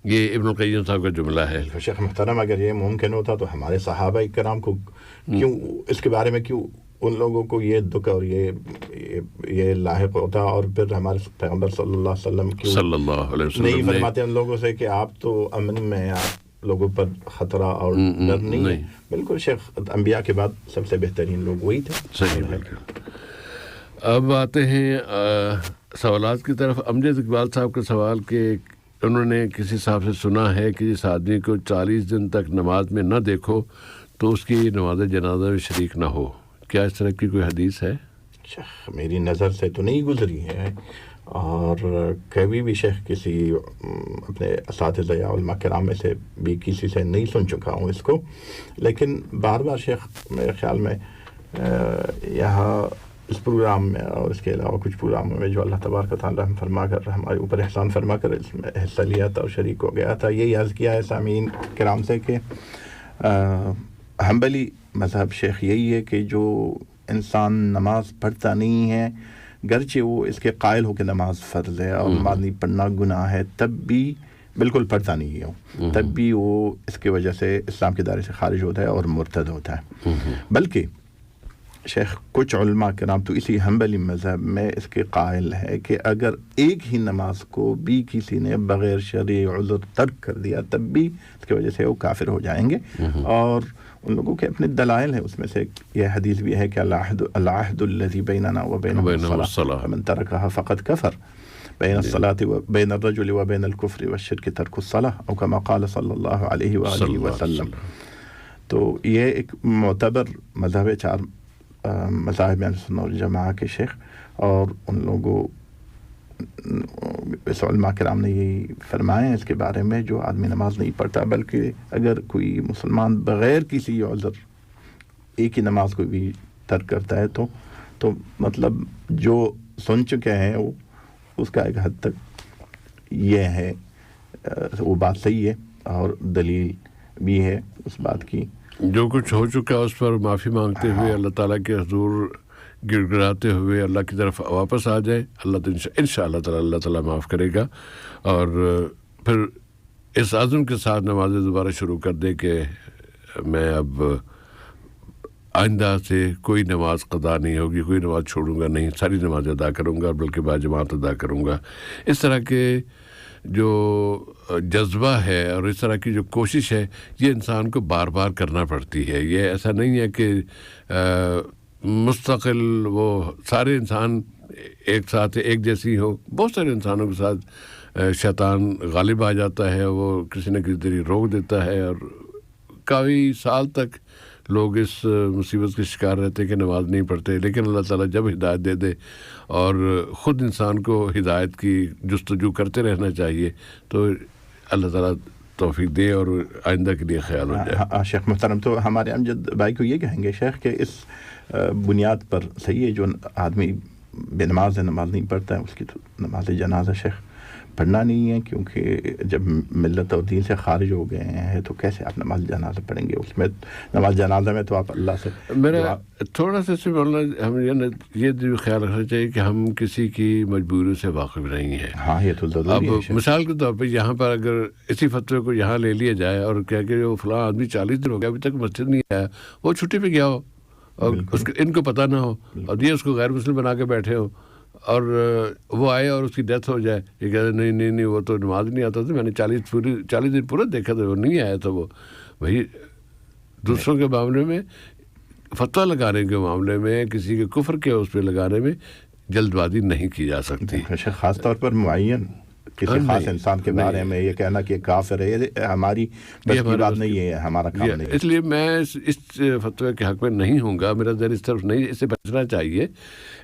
یہ ابن القیم صاحب کا جملہ ہے. شیخ محترم, اگر یہ ممکن ہوتا تو ہمارے صحابہ کرام کو کیوں اس کے بارے میں کیوں ان لوگوں کو یہ دکھ اور یہ لاحق ہوتا, اور پھر ہمارے پیغمبر صلی اللہ علیہ وسلم نہیں فرماتے ان لوگوں سے کہ آپ تو امن میں, آپ لوگوں پر خطرہ اور ڈر نہیں ہے. بالکل شیخ, انبیاء کے بعد سب سے بہترین لوگ وہی تھے. صحیح ہے. اب آتے ہیں سوالات کی طرف. امجد اقبال صاحب کا سوال کہ انہوں نے کسی صاحب سے سنا ہے کہ جس آدمی کو 40 دن تک نماز میں نہ دیکھو تو اس کی نماز جنازہ میں شریک نہ ہو. کیا اس طرح کی کوئی حدیث ہے؟ شیخ میری نظر سے تو نہیں گزری ہے, اور کبھی بھی شیخ کسی اپنے اساتذہ یا علماء کرام میں سے بھی کسی سے نہیں سن چکا ہوں اس کو. لیکن بار بار شیخ میرے خیال میں یہاں اس پروگرام میں اور اس کے علاوہ کچھ پروگراموں میں جو اللہ تبارک و تعالیٰ فرما کر ہمارے اوپر احسان فرما کر اس میں حصہ لیا تھا اور شریک ہو گیا تھا. یہی عرض کیا ہے سامعین کرام سے کہ حنبلی مذہب شیخ یہی ہے کہ جو انسان نماز پڑھتا نہیں ہے, گرچہ وہ اس کے قائل ہو کہ نماز فرض ہے اور نماز نہیں پڑھنا گناہ ہے, تب بھی بالکل پڑھتا نہیں ہو, تب بھی وہ اس کی وجہ سے اسلام کے دائرے سے خارج ہوتا ہے اور مرتد ہوتا ہے. بلکہ شیخ کچھ علماء کرام تو اسی حنبلی مذہب میں اس کے قائل ہے کہ اگر ایک ہی نماز کو بھی کسی نے بغیر شرعی عذر ترک کر دیا تب بھی اس کی وجہ سے وہ کافر ہو جائیں گے. اور ان لوگوں کے اپنے دلائل ہیں, اس میں سے یہ حدیث بھی ہے کہ العہد الذی بیننا وبینہم الصلاۃ ومن ترکها فقد کفر بین الصلاۃ بین الرجل وبین الکفر والشرک ترک الصلاۃ او کما قال صلی اللہ علیہ وآلہ وسلم. تو یہ ایک معتبر مذہب ہے 4 مذاہب اہل سنت والجماعہ کے شیخ, اور ان لوگوں اس علماء کرام نے یہی فرمائے ہیں اس کے بارے میں جو آدمی نماز نہیں پڑھتا, بلکہ اگر کوئی مسلمان بغیر کسی عذر ایک ہی نماز کو بھی ترک کرتا ہے تو مطلب جو سن چکے ہیں وہ اس کا ایک حد تک یہ ہے وہ بات صحیح ہے, اور دلیل بھی ہے اس بات کی. جو کچھ ہو چکا اس پر معافی مانگتے ہوئے اللہ تعالیٰ کے حضور گڑ گڑاتے ہوئے اللہ کی طرف واپس آ جائے, اللہ تو انشاءاللہ تعالیٰ اللہ تعالیٰ معاف کرے گا. اور پھر اس عزم کے ساتھ نمازیں دوبارہ شروع کر دے کہ میں اب آئندہ سے کوئی نماز قضا نہیں ہوگی, کوئی نماز چھوڑوں گا نہیں, ساری نماز ادا کروں گا, بلکہ باجماعت ادا کروں گا. اس طرح کے جو جذبہ ہے اور اس طرح کی جو کوشش ہے یہ انسان کو بار بار کرنا پڑتی ہے. یہ ایسا نہیں ہے کہ مستقل وہ سارے انسان ایک ساتھ ایک جیسی ہو. بہت سارے انسانوں کے ساتھ شیطان غالب آ جاتا ہے, وہ کسی نہ کسی طریقے روک دیتا ہے, اور کافی سال تک لوگ اس مصیبت کے شکار رہتے ہیں کہ نماز نہیں پڑھتے. لیکن اللہ تعالیٰ جب ہدایت دے دے اور خود انسان کو ہدایت کی جستجو کرتے رہنا چاہیے تو اللہ تعالیٰ توفیق دے اور آئندہ کے لیے خیال ہو جائے. شیخ محترم, تو ہمارے امجد بھائی کو یہ کہیں گے شیخ کہ اس بنیاد پر صحیح ہے جو آدمی بے نماز ہے, نماز نہیں پڑھتا ہے, اس کی تو نماز جنازہ شیخ پڑھنا نہیں ہے، کیونکہ جب ملت اور دین سے خارج ہو گئے ہیں تو کیسے آپ نماز جنازہ پڑھیں گے؟ اس میں نماز جنازہ میں تو آپ اللہ سے میرا تھوڑا سا سے مولانا ہمیں یہ بھی خیال رکھنا چاہیے کہ ہم کسی کی مجبوری سے واقف نہیں ہیں. ہاں یہ تو ضروری ہے. اب مثال کے طور پہ یہاں پر اگر اسی فتوے کو یہاں لے لیا جائے اور کہہ کہ وہ فلاں آدمی 40 دن ہو گیا ابھی تک مسجد نہیں آیا، وہ چھٹی پہ گیا ہو اور ان کو پتہ نہ ہو اور یہ اس کو غیر مسلم بنا کے بیٹھے ہو اور وہ آئے اور اس کی ڈیتھ ہو جائے، یہ کہتے ہیں نہیں وہ تو نماز نہیں آتا تھا، میں نے 40 دن پورا دیکھا تھا وہ نہیں آیا تھا. وہ وہی دوسروں کے معاملے میں فتویٰ لگانے کے معاملے میں کسی کے کفر کے اس پہ لگانے میں جلد بازی نہیں کی جا سکتی. خاص طور پر معین کسی خاص انسان کے بارے میں یہ کہنا کہ کافر ہے، یہ ہماری بس کی بات نہیں ہے، ہمارا کام نہیں ہے. اس لیے میں اس فتوے کے حق میں نہیں ہوں گا، میرا ذہن اس طرف نہیں، اس سے بچنا چاہیے.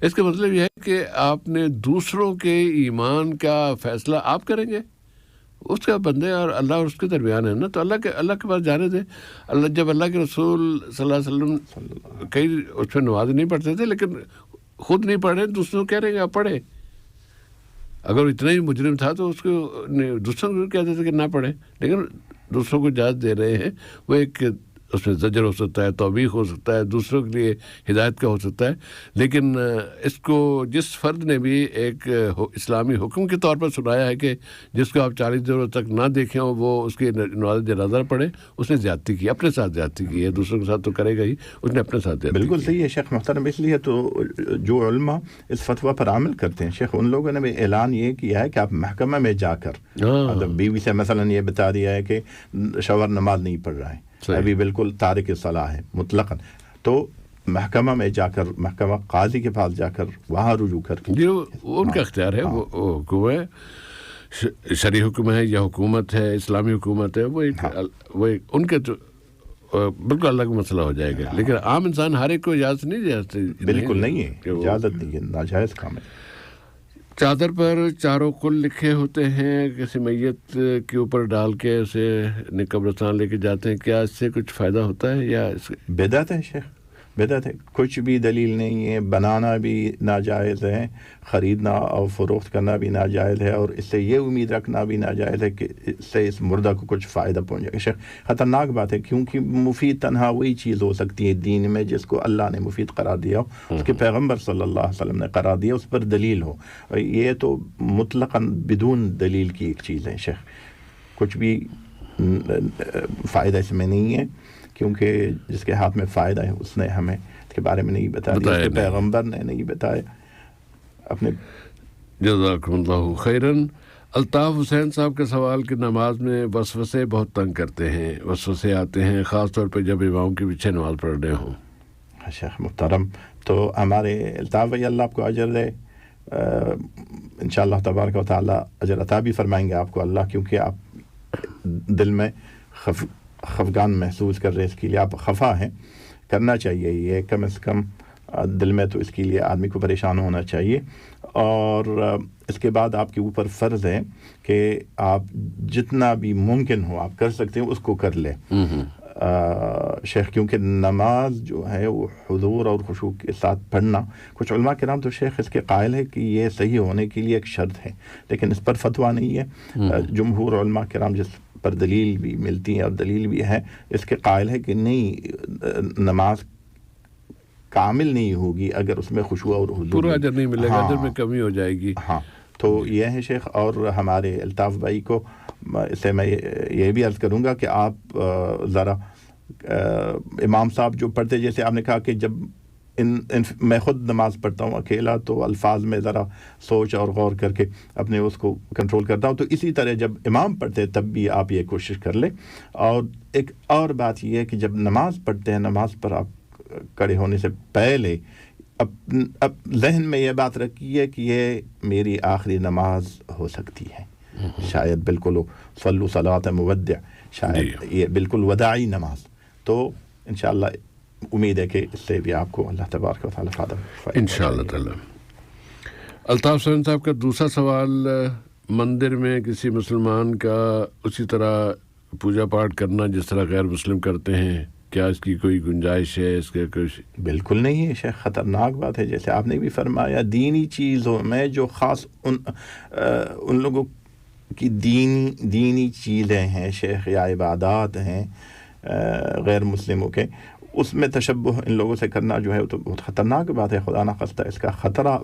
اس کا مطلب یہ ہے کہ آپ نے دوسروں کے ایمان کا فیصلہ آپ کریں گے، اس کا بندے اور اللہ اور اس کے درمیان ہے نا، تو اللہ کے پاس جانے دیں. جب اللہ کے رسول صلی اللہ علیہ وسلم کئی اس پہ نماز نہیں پڑھتے تھے لیکن خود نہیں پڑھ رہے، دوسروں کہہ رہے ہیں آپ پڑھیں. اگر اتنا ہی مجرم تھا تو اس کو دوسروں کو کہتے تھے کہ نہ پڑھیں، لیکن دوسروں کو اجازت دے رہے ہیں. وہ ایک اس میں زجر ہو سکتا ہے، توبیخ ہو سکتا ہے، دوسروں کے لیے ہدایت کا ہو سکتا ہے. لیکن اس کو جس فرد نے بھی ایک اسلامی حکم کے طور پر سنایا ہے کہ جس کو آپ 40 دنوں تک نہ دیکھیں ہو وہ اس کی نماز جنازہ پڑھے، اس نے زیادتی کی، اپنے ساتھ زیادتی کی ہے. دوسروں کے ساتھ تو کرے گا ہی، اس نے اپنے ساتھ زیادتی. بالکل صحیح ہے شیخ محترم. اس لیے تو جو علماء اس فتویٰ پر عمل کرتے ہیں شیخ، ان لوگوں نے بھی اعلان یہ کیا ہے کہ آپ محکمہ میں جا کر بیوی سے مثلا یہ بتا دیا ہے کہ شوہر نماز نہیں پڑھ رہا ہے، ابھی بالکل تارک صلاح ہے مطلقاً، تو محکمہ میں جا کر، محکمہ قاضی کے پاس جا کر وہاں رجوع کر کے ان کا اختیار ہے. وہ حکم ہے، شرعی حکم ہے یا حکومت ہے، اسلامی حکومت ہے، وہ ان کے تو بالکل الگ مسئلہ ہو جائے گا. لیکن عام انسان ہر ایک کو اجازت نہیں دے، بالکل نہیں ہے، اجازت نہیں ہے، ناجائز کام ہے. چادر پر چاروں کل لکھے ہوتے ہیں، کسی میت کے اوپر ڈال کے اسے قبرستان لے کے جاتے ہیں، کیا اس سے کچھ فائدہ ہوتا ہے یا بدعت ہے شیخ؟ بدعت ہے، کچھ بھی دلیل نہیں ہے. بنانا بھی ناجائز ہے، خریدنا اور فروخت کرنا بھی ناجائز ہے، اور اس سے یہ امید رکھنا بھی ناجائز ہے کہ اس سے اس مردہ کو کچھ فائدہ پہنچے گا. شیخ خطرناک بات ہے، کیونکہ مفید تنہا وہی چیز ہو سکتی ہے دین میں جس کو اللہ نے مفید قرار دیا ہو، اس کے پیغمبر صلی اللہ علیہ وسلم نے قرار دیا، اس پر دلیل ہو. یہ تو مطلقاً بدون دلیل کی ایک چیز ہے شیخ. کچھ بھی فائدہ اس میں نہیں ہے، کیونکہ جس کے ہاتھ میں فائدہ ہے اس نے ہمیں اس کے بارے میں نہیں بتایا، اس کے پیغمبر نے نہیں بتایا اپنے. جزاکم اللہ خیراً. الطاف حسین صاحب کا سوال کہ نماز میں وسوسے بہت تنگ کرتے ہیں، وسوسے آتے ہیں خاص طور پہ جب امام کے پیچھے نماز پڑھ رہے ہوں. شیخ محترم، تو ہمارے الطاف بھائی اللہ آپ کو اجر دے، انشاءاللہ تبارک و تعالی اجر عطا بھی فرمائیں گے آپ کو اللہ، کیونکہ آپ دل میں خفگان محسوس کر رہے، اس کے لیے آپ خفا ہیں. کرنا چاہیے یہ کم از کم دل میں، تو اس کے لیے آدمی کو پریشان ہونا چاہیے. اور اس کے بعد آپ کے اوپر فرض ہے کہ آپ جتنا بھی ممکن ہو آپ کر سکتے ہیں اس کو کر لیں شیخ، کیونکہ نماز جو ہے وہ حضور اور خشوع کے ساتھ پڑھنا، کچھ علماء کرام تو شیخ اس کے قائل ہے کہ یہ صحیح ہونے کے لیے ایک شرط ہے، لیکن اس پر فتویٰ نہیں ہے. جمہور علماء کرام جس پر دلیل بھی ملتی ہے اور دلیل بھی ہے اس کے قائل ہے کہ نہیں، نماز کامل نہیں ہوگی اگر اس میں خشوع اور حضور، پورا اجر نہیں ملے گا، اجر میں کمی ہو جائے گی. ہاں تو یہ ہے شیخ. اور ہمارے الطاف بھائی کو اس سے میں یہ بھی عرض کروں گا کہ آپ ذرا امام صاحب جو پڑھتے، جیسے آپ نے کہا کہ جب میں خود نماز پڑھتا ہوں اکیلا تو الفاظ میں ذرا سوچ اور غور کر کے اپنے اس کو کنٹرول کرتا ہوں، تو اسی طرح جب امام پڑھتے تب بھی آپ یہ کوشش کر لیں. اور ایک اور بات یہ ہے کہ جب نماز پڑھتے ہیں، نماز پر آپ کھڑے ہونے سے پہلے اب ذہن میں یہ بات رکھیے کہ یہ میری آخری نماز ہو سکتی ہے، شاید بالکل صلو صلاۃ مودع، شاید یہ بالکل وداعی نماز. تو انشاءاللہ امید ہے کہ اس سے بھی آپ کو اللہ تبارک و تعالی فائدہ انشاءاللہ تعالی. الطاف حسین صاحب کا دوسرا سوال، مندر میں کسی مسلمان کا اسی طرح پوجا پاٹ کرنا جس طرح غیر مسلم کرتے ہیں، کیا اس کی کوئی گنجائش ہے؟ اس کے کچھ بالکل نہیں ہے شیخ، خطرناک بات ہے. جیسے آپ نے بھی فرمایا دینی چیزوں میں جو خاص ان لوگوں کی دینی چیزیں ہیں شیخ یا عبادات ہیں غیر مسلموں کے، اس میں تشبہ ان لوگوں سے کرنا جو ہے تو بہت خطرناک بات ہے. خدا نہ خواستہ اس کا خطرہ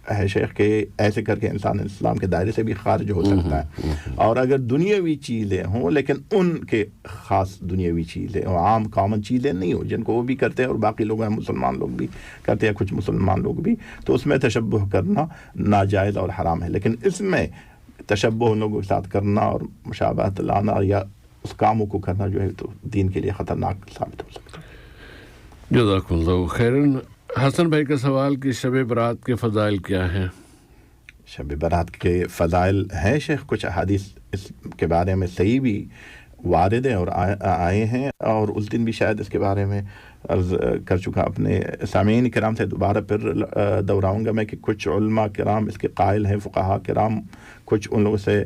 ہے شیخ کہ ایسے کر کے انسان اسلام کے دائرے سے بھی خارج ہو سکتا ہے. اور اگر دنیاوی چیزیں ہوں لیکن ان کے خاص دنیاوی چیزیں اور عام کامن چیزیں نہیں ہوں جن کو وہ بھی کرتے ہیں اور باقی لوگ ہیں مسلمان لوگ بھی کرتے ہیں، کچھ مسلمان لوگ بھی، تو اس میں تشبہ کرنا ناجائز اور حرام ہے. لیکن اس میں تشبہ لوگوں کے ساتھ کرنا اور مشابہت لانا یا اس کاموں کو کرنا جو ہے تو دین کے لیے خطرناک ثابت ہو سکتا ہے. جزاک اللہ خیرن. حسن بھائی کا سوال کہ شب برات کے فضائل کیا ہیں؟ شب برات کے فضائل ہیں شیخ، کچھ احادیث اس کے بارے میں صحیح بھی وارد ہیں اور آئے ہیں، اور اس دن بھی شاید اس کے بارے میں عرض کر چکا اپنے سامعین کرام سے. دوبارہ پھر دہراؤں گا میں کہ کچھ علماء کرام اس کے قائل ہیں، فقہاء کرام کچھ ان لوگوں سے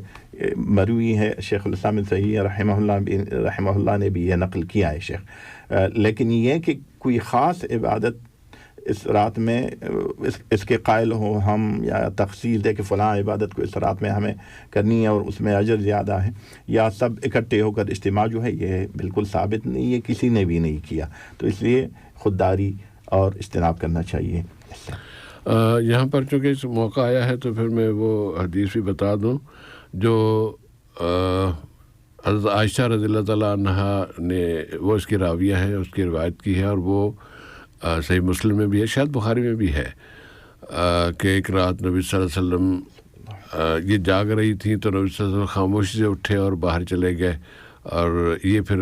مروی ہے. شیخ الاسلام ابن تیمیہ رحمہ اللہ نے بھی یہ نقل کیا ہے شیخ. لیکن یہ کہ کوئی خاص عبادت اس رات میں اس کے قائل ہو ہم، یا تخصیص دے کہ فلاں عبادت کو اس رات میں ہمیں کرنی ہے اور اس میں اجر زیادہ ہے، یا سب اکٹھے ہو کر اجتماع جو ہے، یہ بالکل ثابت نہیں ہے، کسی نے بھی نہیں کیا. تو اس لیے خودداری اور اجتناب کرنا چاہیے. یہاں پر چونکہ اس موقع آیا ہے تو پھر میں وہ حدیث بھی بتا دوں جو حضرت عائشہ رضی اللہ تعالیٰ عنہا نے، وہ اس کی راویہ ہے، اس کی روایت کی ہے، اور وہ صحیح مسلم میں بھی ہے، شاید بخاری میں بھی ہے کہ ایک رات نبی صلی اللہ علیہ وسلم یہ جاگ رہی تھیں تو نبی صلی اللہ علیہ وسلم خاموشی سے اٹھے اور باہر چلے گئے، اور یہ پھر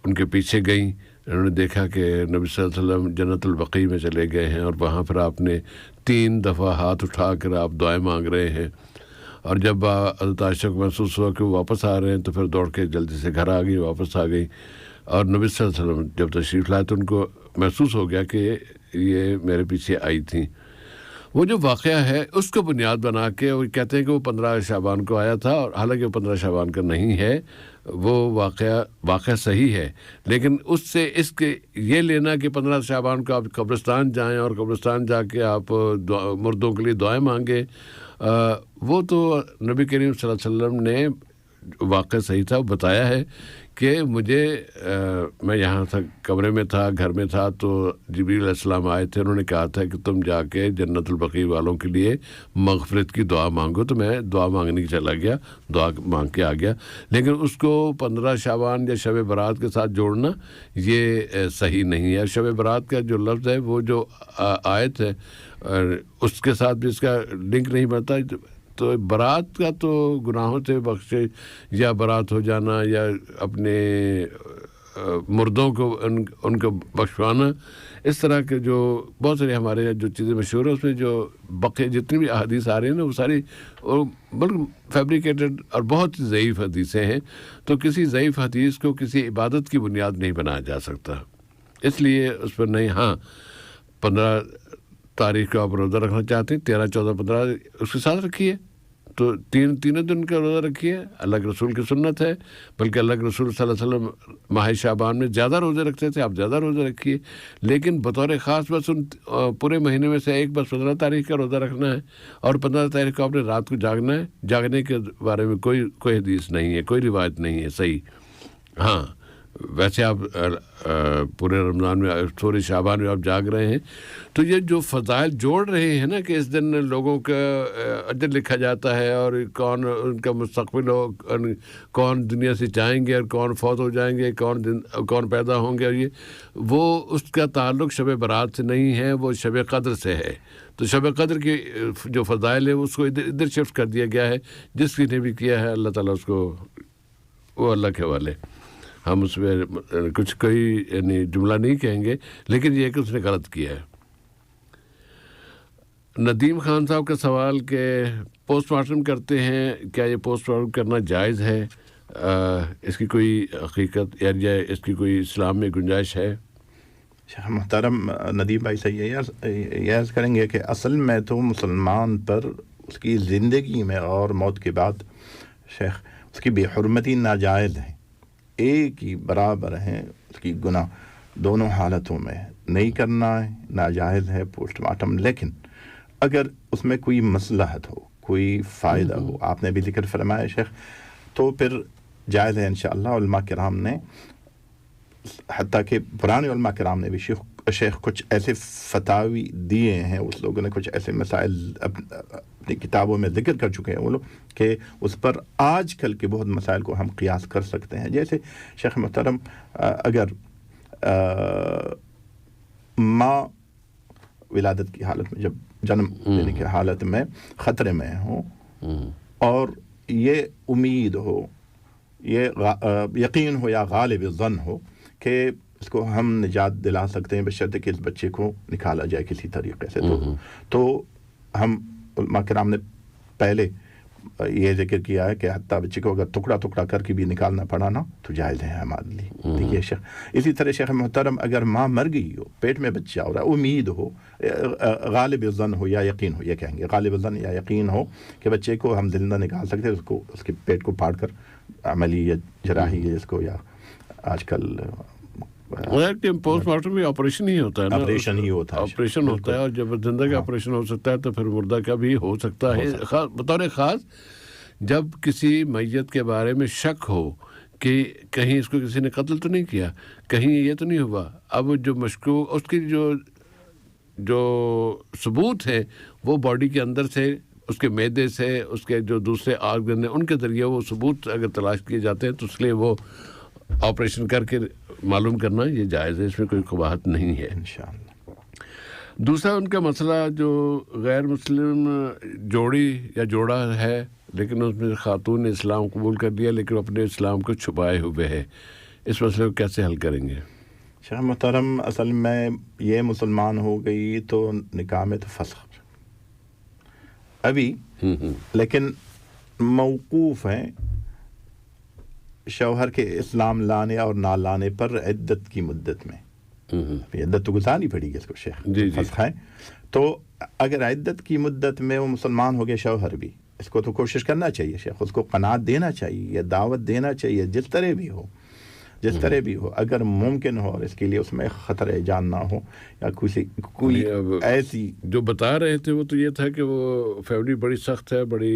ان کے پیچھے گئیں. انہوں نے دیکھا کہ نبی صلی اللہ علیہ وسلم جنت البقیع میں چلے گئے ہیں، اور وہاں پھر آپ نے 3 دفعہ ہاتھ اٹھا کر آپ دعائیں مانگ رہے ہیں. اور جب حضرت عائشہ کو محسوس ہوا کہ وہ واپس آ رہے ہیں تو پھر دوڑ کے جلدی سے گھر آ گئی، واپس آ گئی. اور نبی صلی اللہ علیہ وسلم جب تشریف لائے تو ان کو محسوس ہو گیا کہ یہ میرے پیچھے آئی تھیں. وہ جو واقعہ ہے اس کو بنیاد بنا کے وہ کہتے ہیں کہ وہ 15 شعبان کو آیا تھا، اور حالانکہ وہ 15 شعبان کا نہیں ہے، وہ واقعہ صحیح ہے. لیکن اس سے اس کے یہ لینا کہ 15 شعبان کو آپ قبرستان جائیں اور قبرستان جا کے آپ مردوں کے لیے دعائیں مانگیں، وہ تو نبی کریم صلی اللہ علیہ وسلم نے واقعہ صحیح تھا، وہ بتایا ہے کہ مجھے میں یہاں تھا، کمرے میں تھا، گھر میں تھا، تو جبریل علیہ السلام آئے تھے، انہوں نے کہا تھا کہ تم جا کے جنت البقیع والوں کے لیے مغفرت کی دعا مانگو. تو میں دعا مانگنے کی چلا گیا، دعا مانگ کے آ گیا. لیکن اس کو 15 شعبان یا شب برات کے ساتھ جوڑنا یہ صحیح نہیں ہے. شب برات کا جو لفظ ہے، وہ جو آیت ہے، اس کے ساتھ بھی اس کا لنک نہیں بنتا. تو برات کا تو گناہوں سے بخشے یا برات ہو جانا یا اپنے مردوں کو ان کو بخشوانا، اس طرح کے جو بہت سارے ہمارے جو چیزیں مشہور ہیں، اس میں جو بقیہ جتنی بھی احادیث آ رہی ہیں نا، وہ ساری بلکہ فیبریکیٹڈ اور بہت ضعیف حدیثیں ہیں. تو کسی ضعیف حدیث کو کسی عبادت کی بنیاد نہیں بنایا جا سکتا، اس لیے اس پر نہیں. ہاں 15 تاریخ کو آپ روزہ رکھنا چاہتے ہیں، 13، 14، 15 اس کے ساتھ رکھیے، تو تینوں دن کا روزہ رکھیے. اللہ کے رسول کی سنت ہے، بلکہ اللہ کے رسول صلی اللہ علیہ وسلم ماہ شعبان میں زیادہ روزے رکھتے تھے، آپ زیادہ روزے رکھیے. لیکن بطور خاص بس ان پورے مہینے میں سے ایک بس 15 تاریخ کا روزہ رکھنا ہے، اور 15 تاریخ کو آپ نے رات کو جاگنا ہے. جاگنے کے بارے میں کوئی حدیث نہیں ہے، کوئی روایت نہیں ہے صحیح. ہاں ویسے آپ پورے رمضان میں، پورے شعبان میں آپ جاگ رہے ہیں، تو یہ جو فضائل جوڑ رہے ہیں نا کہ اس دن لوگوں کا اجر لکھا جاتا ہے، اور کون ان کا مستقبل ہو، کون دنیا سے جائیں گے اور کون فوت ہو جائیں گے، کون پیدا ہوں گے، اور یہ وہ اس کا تعلق شب برات سے نہیں ہے، وہ شب قدر سے ہے. تو شب قدر کی جو فضائل ہے اس کو ادھر شفٹ کر دیا گیا ہے. جس کی نے بھی کیا ہے اللہ تعالیٰ اس کو، وہ اللہ کے حوالے. ہم اس میں کچھ کوئی یعنی جملہ نہیں کہیں گے، لیکن یہ کہ اس نے غلط کیا ہے. ندیم خان صاحب کا سوال کہ پوسٹ مارٹم کرتے ہیں، کیا یہ پوسٹ مارٹم کرنا جائز ہے؟ اس کی کوئی حقیقت یا اس کی کوئی اسلام میں گنجائش ہے؟ محترم ندیم بھائی سے یہ عرض کریں گے کہ اصل میں تو مسلمان پر اس کی زندگی میں اور موت کے بعد شیخ اس کی بے حرمتی ناجائز ہے، ایک ہی برابر ہیں اس کی گناہ دونوں حالتوں میں. نہیں کرنا ہے، ناجائز ہے پوسٹ مارٹم. لیکن اگر اس میں کوئی مصلحت ہو، کوئی فائدہ ہو. آپ نے بھی ذکر فرمایا شیخ, تو پھر جائز ہے انشاءاللہ. علماء کرام نے حتیٰ کہ پرانے علماء کرام نے بھی شیخ کچھ ایسے فتاوی دیے ہیں, اس لوگوں نے کچھ ایسے مسائل اپنی کتابوں میں ذکر کر چکے ہیں وہ لوگ کہ اس پر آج کل کے بہت مسائل کو ہم قیاس کر سکتے ہیں. جیسے شیخ محترم اگر ماں ولادت کی حالت میں, جب جنم دینے کی حالت میں خطرے میں ہوں اور یہ امید ہو, یہ یقین ہو یا غالب ظن ہو کہ اس کو ہم نجات دلا سکتے ہیں بشرطے کہ اس بچے کو نکالا جائے کسی طریقے سے, تو ہم علماء کرام نے پہلے یہ ذکر کیا ہے کہ حتیٰ بچے کو اگر ٹکڑا ٹکڑا کر کے بھی نکالنا پڑا نا تو جائز ہے ہمارے لیے. ٹھیک ہے شیخ. اسی طرح شیخ محترم اگر ماں مر گئی ہو, پیٹ میں بچہ ہو رہا ہے, امید ہو, غالب ظن ہو یا یقین ہو, یہ کہیں گے غالب ظن یا یقین ہو کہ بچے کو ہم زندہ نکال سکتے ہیں, اس کو اس کے پیٹ کو پھاڑ کر عملی یا جراحی جس کو یا آج کل پوسٹ مارٹم میں آپریشن ہی ہوتا ہے نا, آپریشن ہوتا ہے, اور جب زندہ کا آپریشن ہو سکتا ہے تو پھر مردہ کا بھی ہو سکتا ہے. بطور خاص جب کسی میت کے بارے میں شک ہو کہ کہیں اس کو کسی نے قتل تو نہیں کیا, کہیں یہ تو نہیں ہوا, اب جو مشکوک اس کی جو ثبوت ہے وہ باڈی کے اندر سے, اس کے معدے سے, اس کے جو دوسرے آرگن ہیں ان کے ذریعے وہ ثبوت اگر تلاش کیے جاتے ہیں تو اس لیے وہ آپریشن کر کے معلوم کرنا یہ جائز ہے, اس میں کوئی قباحت نہیں ہے انشاءاللہ. دوسرا ان کا مسئلہ جو غیر مسلم جوڑی یا جوڑا ہے لیکن اس میں خاتون نے اسلام قبول کر لیا لیکن اپنے اسلام کو چھپائے ہوئے ہے, اس مسئلے کو کیسے حل کریں گے؟ شیخ محترم اصل میں یہ مسلمان ہو گئی تو نکاح میں تو فسخ ابھی, لیکن موقوف ہیں شوہر کے اسلام لانے اور نہ لانے پر عدت کی مدت میں. عدت تو گزارنی پڑے گی اس کو شیخ, فسخ ہے. تو اگر عدت کی مدت میں وہ مسلمان ہو گئے شوہر بھی, اس کو تو کوشش کرنا چاہیے شیخ, اس کو قناعت دینا چاہیے یا دعوت دینا چاہیے جس طرح بھی ہو اگر ممکن ہو, اور اس کے لیے اس میں خطرہ جان نہ ہو یا کوئی ایسی. جو بتا رہے تھے وہ تو یہ تھا کہ وہ فیملی بڑی سخت ہے, بڑی,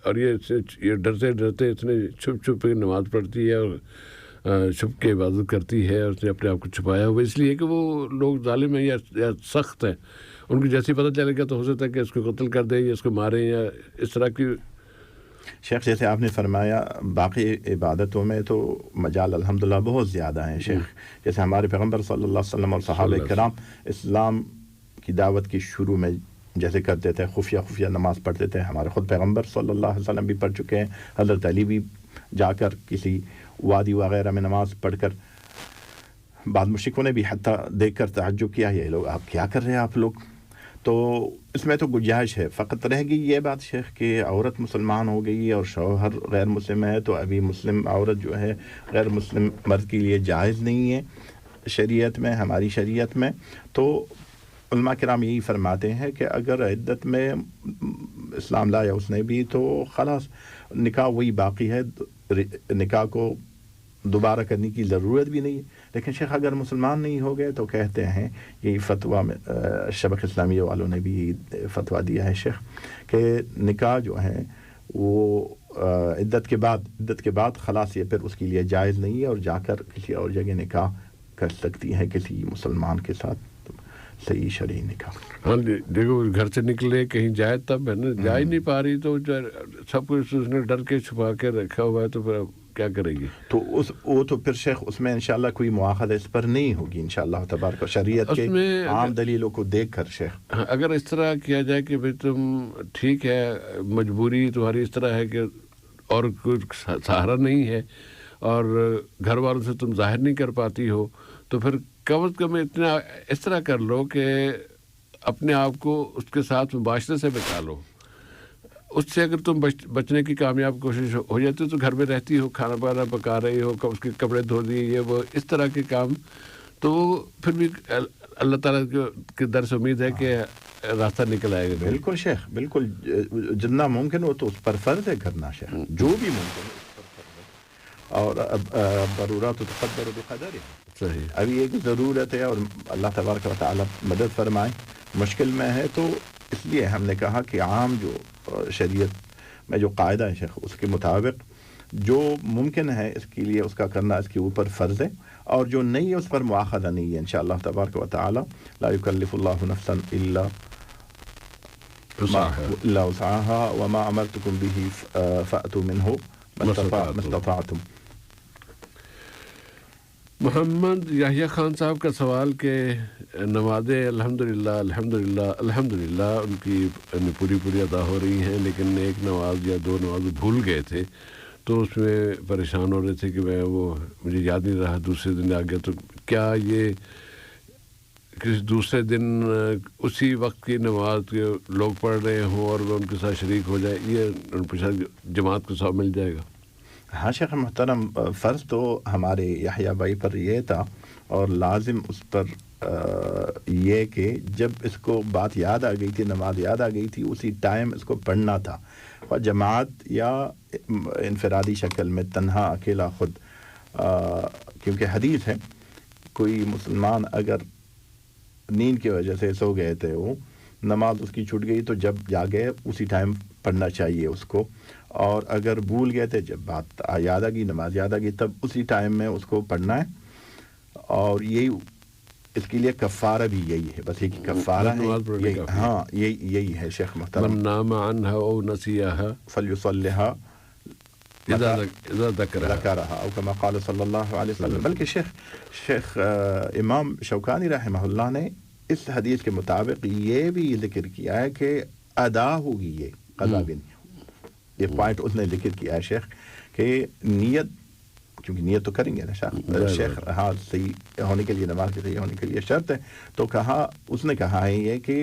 اور یہ ڈرتے ڈرتے اتنے چھپ کے نماز پڑھتی ہے اور چھپ کے عبادت کرتی ہے, اور اس نے اپنے آپ کو چھپایا ہوا اس لیے کہ وہ لوگ ظالم ہیں یا سخت ہیں, ان کو جیسے پتہ چلے گا تو ہو سکتا ہے کہ اس کو قتل کر دیں یا اس کو ماریں یا اس طرح کی. شیخ جیسے آپ نے فرمایا باقی عبادتوں میں تو مجال الحمدللہ بہت زیادہ ہیں شیخ. جیسے ہمارے پیغمبر صلی اللہ علیہ وسلم اور صحابہ کرام اسلام کی دعوت کی شروع میں جیسے کرتے تھے, خفیہ نماز پڑھتے تھے. ہمارے خود پیغمبر صلی اللہ علیہ وسلم بھی پڑھ چکے ہیں, حضرت علی بھی جا کر کسی وادی وغیرہ میں نماز پڑھ کر, بعض مشرکوں نے بھی حتیٰ دیکھ کر تعجب کیا, یہ لوگ آپ کیا کر رہے ہیں آپ لوگ. تو اس میں تو گنجائش ہے. فقط رہ گئی یہ بات شیخ کہ عورت مسلمان ہو گئی اور شوہر غیر مسلم ہے, تو ابھی مسلم عورت جو ہے غیر مسلم مرد کے لیے جائز نہیں ہے شریعت میں, ہماری شریعت میں. تو علماء کرام یہی فرماتے ہیں کہ اگر عدت میں اسلام لایا اس نے بھی تو خلاص نکاح وہی باقی ہے, نکاح کو دوبارہ کرنے کی ضرورت بھی نہیں ہے. لیکن شیخ اگر مسلمان نہیں ہو گئے تو کہتے ہیں یہی فتویٰ میں شبق اسلامیہ والوں نے بھی فتویٰ دیا ہے شیخ کہ نکاح جو ہے وہ عدت کے بعد خلاص یہ پھر اس کے لیے جائز نہیں ہے, اور جا کر کسی اور جگہ نکاح کر سکتی ہے کسی مسلمان کے ساتھ, صحیح شرعی نکاح. ہاں دیکھو گھر سے نکلے کہیں جائے تب ہے نا, جا ہی نہیں پا رہی تو سب کچھ اس نے ڈر کے چھپا کے رکھا ہوا ہے, تو پھر کیا کرے گی؟ تو وہ تو پھر شیخ اس میں انشاءاللہ کوئی مواخذہ اس پر نہیں ہوگی انشاءاللہ تبارک و شریعت کے عام دلیلوں کو دیکھ کر شیخ. اگر اس طرح کیا جائے کہ بھئی تم ٹھیک ہے مجبوری تمہاری اس طرح ہے کہ اور کچھ سہارا نہیں ہے اور گھر والوں سے تم ظاہر نہیں کر پاتی ہو, تو پھر کم از کم اتنا اس طرح کر لو کہ اپنے آپ کو اس کے ساتھ مباشرت سے بچا لو. اس سے اگر تم بچنے کی کامیاب کوشش ہو جاتی ہو تو گھر میں رہتی ہو, کھانا پانا پکا رہی ہو, اس کے کپڑے دھو دیے, یہ وہ اس طرح کے کام, تو پھر بھی اللہ تعالیٰ کے در سے امید ہے کہ راستہ نکل آئے گا. بالکل شیخ, بالکل جتنا ممکن ہو تو اس پر فرض ہے کرنا شیخ, جو بھی ممکن ہے اس پر فرض ہے, اور ضرورات تقدر بقدر. صحیح, ابھی ایک ضرورت ہے اور اللہ تبارک و تعالیٰ مدد فرمائے, مشکل میں ہے, تو اس لیے ہم نے کہا کہ عام جو شریعت میں جو قاعدہ ہے شیخ اس کے مطابق جو ممکن ہے اس کے لیے اس کا کرنا اس کے اوپر فرض ہے، اور جو نہیں ہے اس پر مؤاخذہ نہیں ہے انشاءاللہ تبارک و تعالی. لا یکلف اللہ نفسا الا وسعها وما امرتکم به فأتوا منه ما استطعتم. محمد یحییٰ خان صاحب کا سوال کہ نمازیں الحمدللہ ان کی پوری ادا ہو رہی ہیں، لیکن ایک نماز یا دو نماز بھول گئے تھے تو اس میں پریشان ہو رہے تھے کہ مجھے یاد نہیں رہا، دوسرے دن آ گیا. تو کیا یہ کسی دوسرے دن اسی وقت کی نماز کے لوگ پڑھ رہے ہوں اور وہ ان کے ساتھ شریک ہو جائے، یہ ان کو جماعت کو ثواب مل جائے گا؟ ہاں شیخ محترم، فرض تو ہمارے یحییٰ بھائی پر یہ تھا اور لازم اس پر یہ کہ جب اس کو بات یاد آ گئی تھی، نماز یاد آ گئی تھی، اسی ٹائم اس کو پڑھنا تھا، اور جماعت یا انفرادی شکل میں تنہا اکیلا خود. کیونکہ حدیث ہے کوئی مسلمان اگر نیند کی وجہ سے سو گئے تھے، وہ نماز اس کی چھوٹ گئی تو جب جاگے اسی ٹائم پڑھنا چاہیے اس کو، اور اگر بھول گئے تھے جب بات یاد آ گئی، نماز یاد آ گئی، تب اسی ٹائم میں اس کو پڑھنا ہے. اور یہی اس کے لیے کفارہ بھی یہی ہے، بس ایک کفارہ ہے. ہاں یہی ہے شیخ محترم. من نام عنها او نسیها فلیصلها اذا ذکرها او كما قال صلی اللہ علیہ وسلم. بلکہ شیخ امام شوکانی رحمہ اللہ نے اس حدیث کے مطابق یہ بھی ذکر کیا ہے کہ ادا ہوگی، یہ قضا بھی نہیں. یہ پوائنٹ اس نے ذکر کیا ہے شیخ کہ نیت، کیونکہ نیت تو کریں گے نا شیخ، ہاں صحیح ہونے کے لیے، نماز کے صحیح ہونے کے لیے شرط ہے. تو اس نے کہا ہے یہ کہ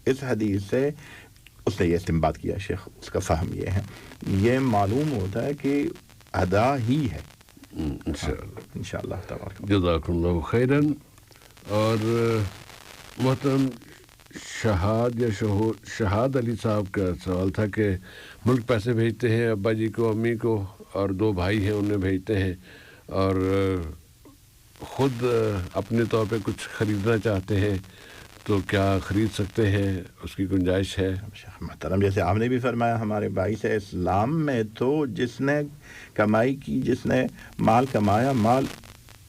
اس حدیث سے اس نے یہ استنباط کیا شیخ، اس کا فہم یہ ہے، یہ معلوم ہوتا ہے کہ ادا ہی ہے انشاءاللہ تبارک. جزاکم اللہ خیراً. اور محترم شہاد علی صاحب کا سوال تھا کہ ملک پیسے بھیجتے ہیں ابا جی کو، امی کو، اور دو بھائی ہیں انہیں بھیجتے ہیں، اور خود اپنے طور پہ کچھ خریدنا چاہتے ہیں، تو کیا خرید سکتے ہیں؟ اس کی گنجائش ہے؟ محترم جیسے آپ نے بھی فرمایا ہمارے بھائی سے، اسلام میں تو جس نے کمائی کی، جس نے مال کمایا، مال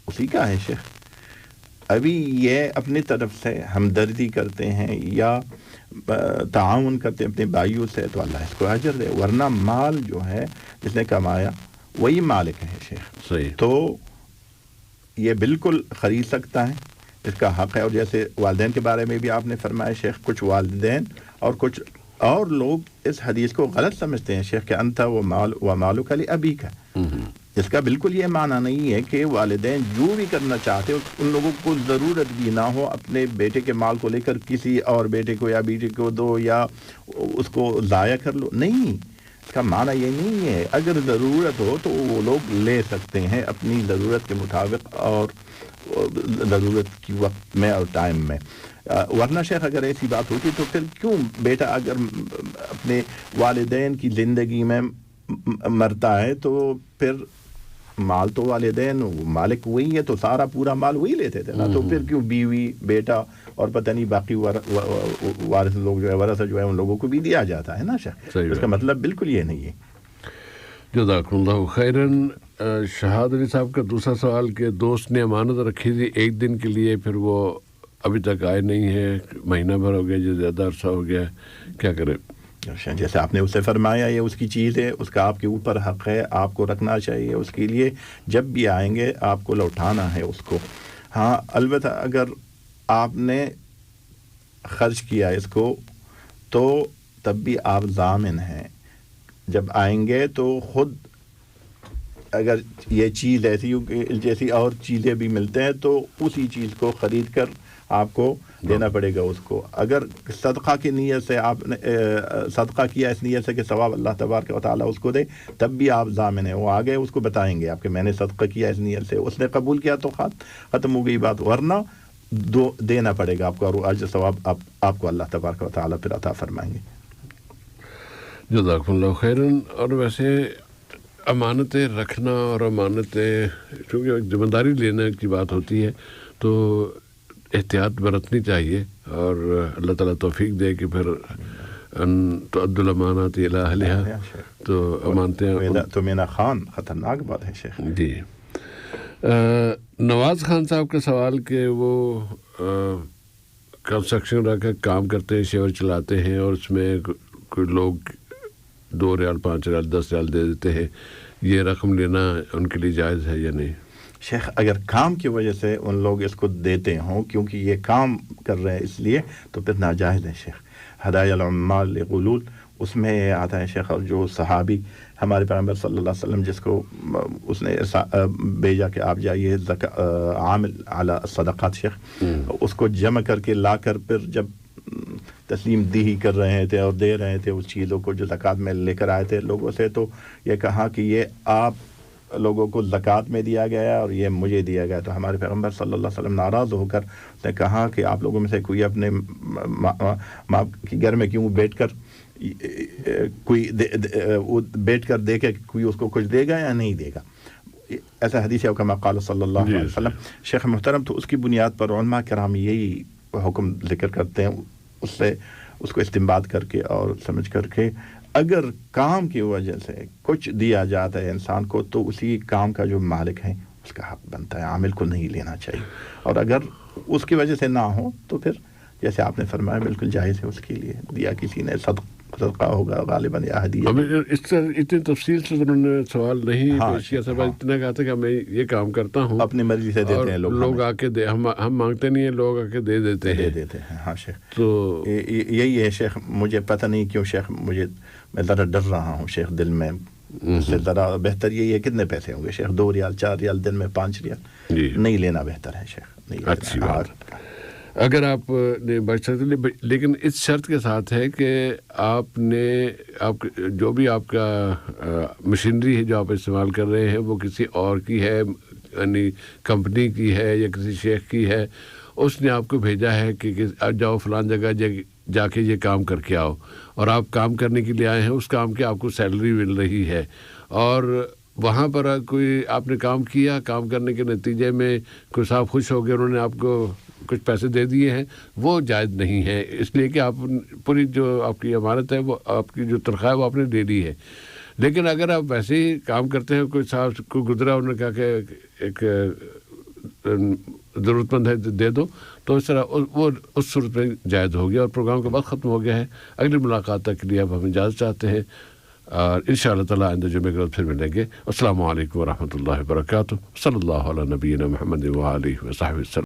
اسی کا ہے شیخ. ابھی یہ اپنی طرف سے ہمدردی کرتے ہیں یا تعاون کرتے ہیں اپنے بھائیوں سے تو اللہ اس کو اجر دے، ورنہ مال جو ہے جس نے کمایا وہی مالک ہے شیخ. صحیح. تو یہ بالکل خرید سکتا ہے، اس کا حق ہے. اور جیسے والدین کے بارے میں بھی آپ نے فرمایا شیخ، کچھ والدین اور کچھ اور لوگ اس حدیث کو غلط سمجھتے ہیں شیخ کہ انت و مالک لابیک، اس کا بالکل یہ معنی نہیں ہے کہ والدین جو بھی کرنا چاہتے ان لوگوں کو ضرورت بھی نہ ہو اپنے بیٹے کے مال کو لے کر کسی اور بیٹے کو یا بیٹی کو دو یا اس کو ضائع کر لو. نہیں، اس کا معنی یہ نہیں ہے. اگر ضرورت ہو تو وہ لوگ لے سکتے ہیں اپنی ضرورت کے مطابق اور ضرورت کی وقت میں اور ٹائم میں. ورنہ شیخ اگر ایسی بات ہوتی تو پھر کیوں بیٹا اگر اپنے والدین کی زندگی میں مرتا ہے تو پھر مال تو والدین مالک وہی ہے، تو سارا پورا مال وہی لیتے تھے نا. تو پھر کیوں بیوی، بیٹا اور پتہ نہیں باقی وارث لوگ جو ہے، ورثہ جو ہے، ان لوگوں کو بھی دیا جاتا ہے نا شیخ. اس کا مطلب بالکل یہ نہیں ہے. جزاکم اللہ خیراً. شہاد علی صاحب کا دوسرا سوال کہ دوست نے امانت رکھی تھی ایک دن کے لیے، پھر وہ ابھی تک آئے نہیں ہے، مہینہ بھر ہو گیا، جو زیادہ عرصہ ہو گیا، کیا کرے؟ جیسے آپ نے اسے فرمایا یہ اس کی چیز ہے، اس کا آپ کے اوپر حق ہے، آپ کو رکھنا چاہیے اس کے لیے. جب بھی آئیں گے آپ کو لوٹانا ہے اس کو. ہاں البتہ اگر آپ نے خرچ کیا اس کو تو تب بھی آپ ضامن ہیں. جب آئیں گے تو خود اگر یہ چیز ایسی جیسی اور چیزیں بھی ملتے ہیں تو اسی چیز کو خرید کر آپ کو دینا پڑے گا اس کو. اگر صدقہ کی نیت سے آپ نے صدقہ کیا اس نیت سے کہ ثواب اللہ تبارک و تعالیٰ اس کو دے، تب بھی آپ ضامن ہیں. وہ آگے اس کو بتائیں گے آپ کہ میں نے صدقہ کیا اس نیت سے، اس نے قبول کیا تو ختم ہو گئی بات. ورنہ دینا پڑے گا آپ کو، اور اجر ثواب آپ کو اللہ تبارک و تعالیٰ پھر عطا فرمائیں گے. جزاکم اللہ خیراً. اور ویسے امانتیں رکھنا اور امانتیں چونکہ ذمہ داری لینے کی بات ہوتی ہے تو احتیاط برتنی چاہیے، اور اللہ تعالیٰ توفیق دے کہ پھر تو عبد الامانات الی اہلہا، تو امانتیں تو مینا خان خطرناک بات ہے شیخ. جی. نواز خان صاحب کا سوال کہ وہ کنسٹرکشن رکھ کے کام کرتے ہیں، شیور چلاتے ہیں، اور اس میں کوئی لوگ 2 ریال 5 ریال 10 ریال دے دیتے ہیں، یہ رقم لینا ان کے لیے جائز ہے یا نہیں؟ شیخ اگر کام کی وجہ سے ان لوگ اس کو دیتے ہوں کیونکہ یہ کام کر رہے ہیں اس لیے، تو پھر ناجائز ہے شیخ. ہدایہ العمال لغلول اس میں آتا ہے شیخ. اور جو صحابی ہمارے پیغمبر صلی اللہ علیہ وسلم جس کو اس نے بھیجا کہ آپ جائیے عامل علی الصدقات شیخ، اس کو جمع کر کے لا کر پھر جب تسلیم دہی کر رہے تھے اور دے رہے تھے اس چیزوں کو جو زکوٰۃ میں لے کر آئے تھے لوگوں سے، تو یہ کہا کہ یہ آپ لوگوں کو زکوٰۃ میں دیا گیا اور یہ مجھے دیا گیا. تو ہمارے پیغمبر صلی اللہ علیہ وسلم ناراض ہو کر نے کہا کہ آپ لوگوں میں سے کوئی اپنے ماں کے گھر میں کیوں بیٹھ کر کوئی بیٹھ کر دیکھے کہ کوئی اس کو کچھ دے گا یا نہیں دے گا. ایسا حدیث ہے کما قال صلی اللہ علیہ وسلم. شیخ محترم تو اس کی بنیاد پر علماء کرام یہی حکم ذکر کرتے ہیں، اس سے اس کو استنباط کر کے اور سمجھ کر کے اگر کام کی وجہ سے کچھ دیا جاتا ہے انسان کو تو اسی کام کا جو مالک ہے اس کا حق بنتا ہے، عامل کو نہیں لینا چاہیے. اور اگر اس کی وجہ سے نہ ہو تو پھر جیسے آپ نے فرمایا بالکل جائز ہے اس کے لیے. دیا کسی نے صدقہ ہوگا غالباً یا ہدیہ. اس طرح اتنی تفصیل سے انہوں نے سوال نہیں پیش کیا سر، اتنا کہا تھا کہ میں یہ کام کرتا ہوں، اپنی مرضی سے دیتے ہیں لوگ آ کے ہم مانگتے نہیں ہیں، لوگ آ کے دے دیتے ہیں. ہاں شیخ تو یہی ہے شیخ. مجھے پتہ نہیں کیوں شیخ میں ذرا ڈر رہا ہوں شیخ دل میں. سے ذرا بہتر یہی ہے کتنے پیسے ہوں گے شیخ؟ 2 ریال 4 ریال دن میں 5 ریال نہیں لینا بہتر ہے شیخ. اچھی بات. اگر آپ نے بچ سکتے، لیکن اس شرط کے ساتھ ہے کہ آپ جو بھی آپ کا مشینری ہے جو آپ استعمال کر رہے ہیں وہ کسی اور کی ہے، یعنی کمپنی کی ہے یا کسی شیخ کی ہے، اس نے آپ کو بھیجا ہے کہ جاؤ فلان جگہ جا کے یہ کام کر کے آؤ، اور آپ کام کرنے کے لیے آئے ہیں، اس کام کی آپ کو سیلری مل رہی ہے، اور وہاں پر کوئی آپ نے کام کیا، کام کرنے کے نتیجے میں کوئی صاحب خوش ہو گئے، انہوں نے آپ کو کچھ پیسے دے دیے ہیں، وہ جائز نہیں ہے، اس لیے کہ آپ پوری جو آپ کی امانت ہے، وہ آپ کی جو تنخواہ ہے وہ آپ نے دے دی ہے. لیکن اگر آپ ویسے ہی کام کرتے ہیں، کوئی صاحب کو گزرا، انہوں نے کہا کہ ایک ضرورت مند ہے دے دو، تو اس طرح وہ اس صورت میں جائز ہو گیا. اور پروگرام کا وقت ختم ہو گیا ہے. اگلی ملاقات تک کے لیے اب ہم اجازت چاہتے ہیں، اور انشاءاللہ تعالیٰ آئندہ جمعے کے روز پھر ملیں گے. السلام علیکم ورحمۃ اللہ وبرکاتہ. صلی اللہ علیہ نبینا محمد وآلہ وصحبہ وسلم.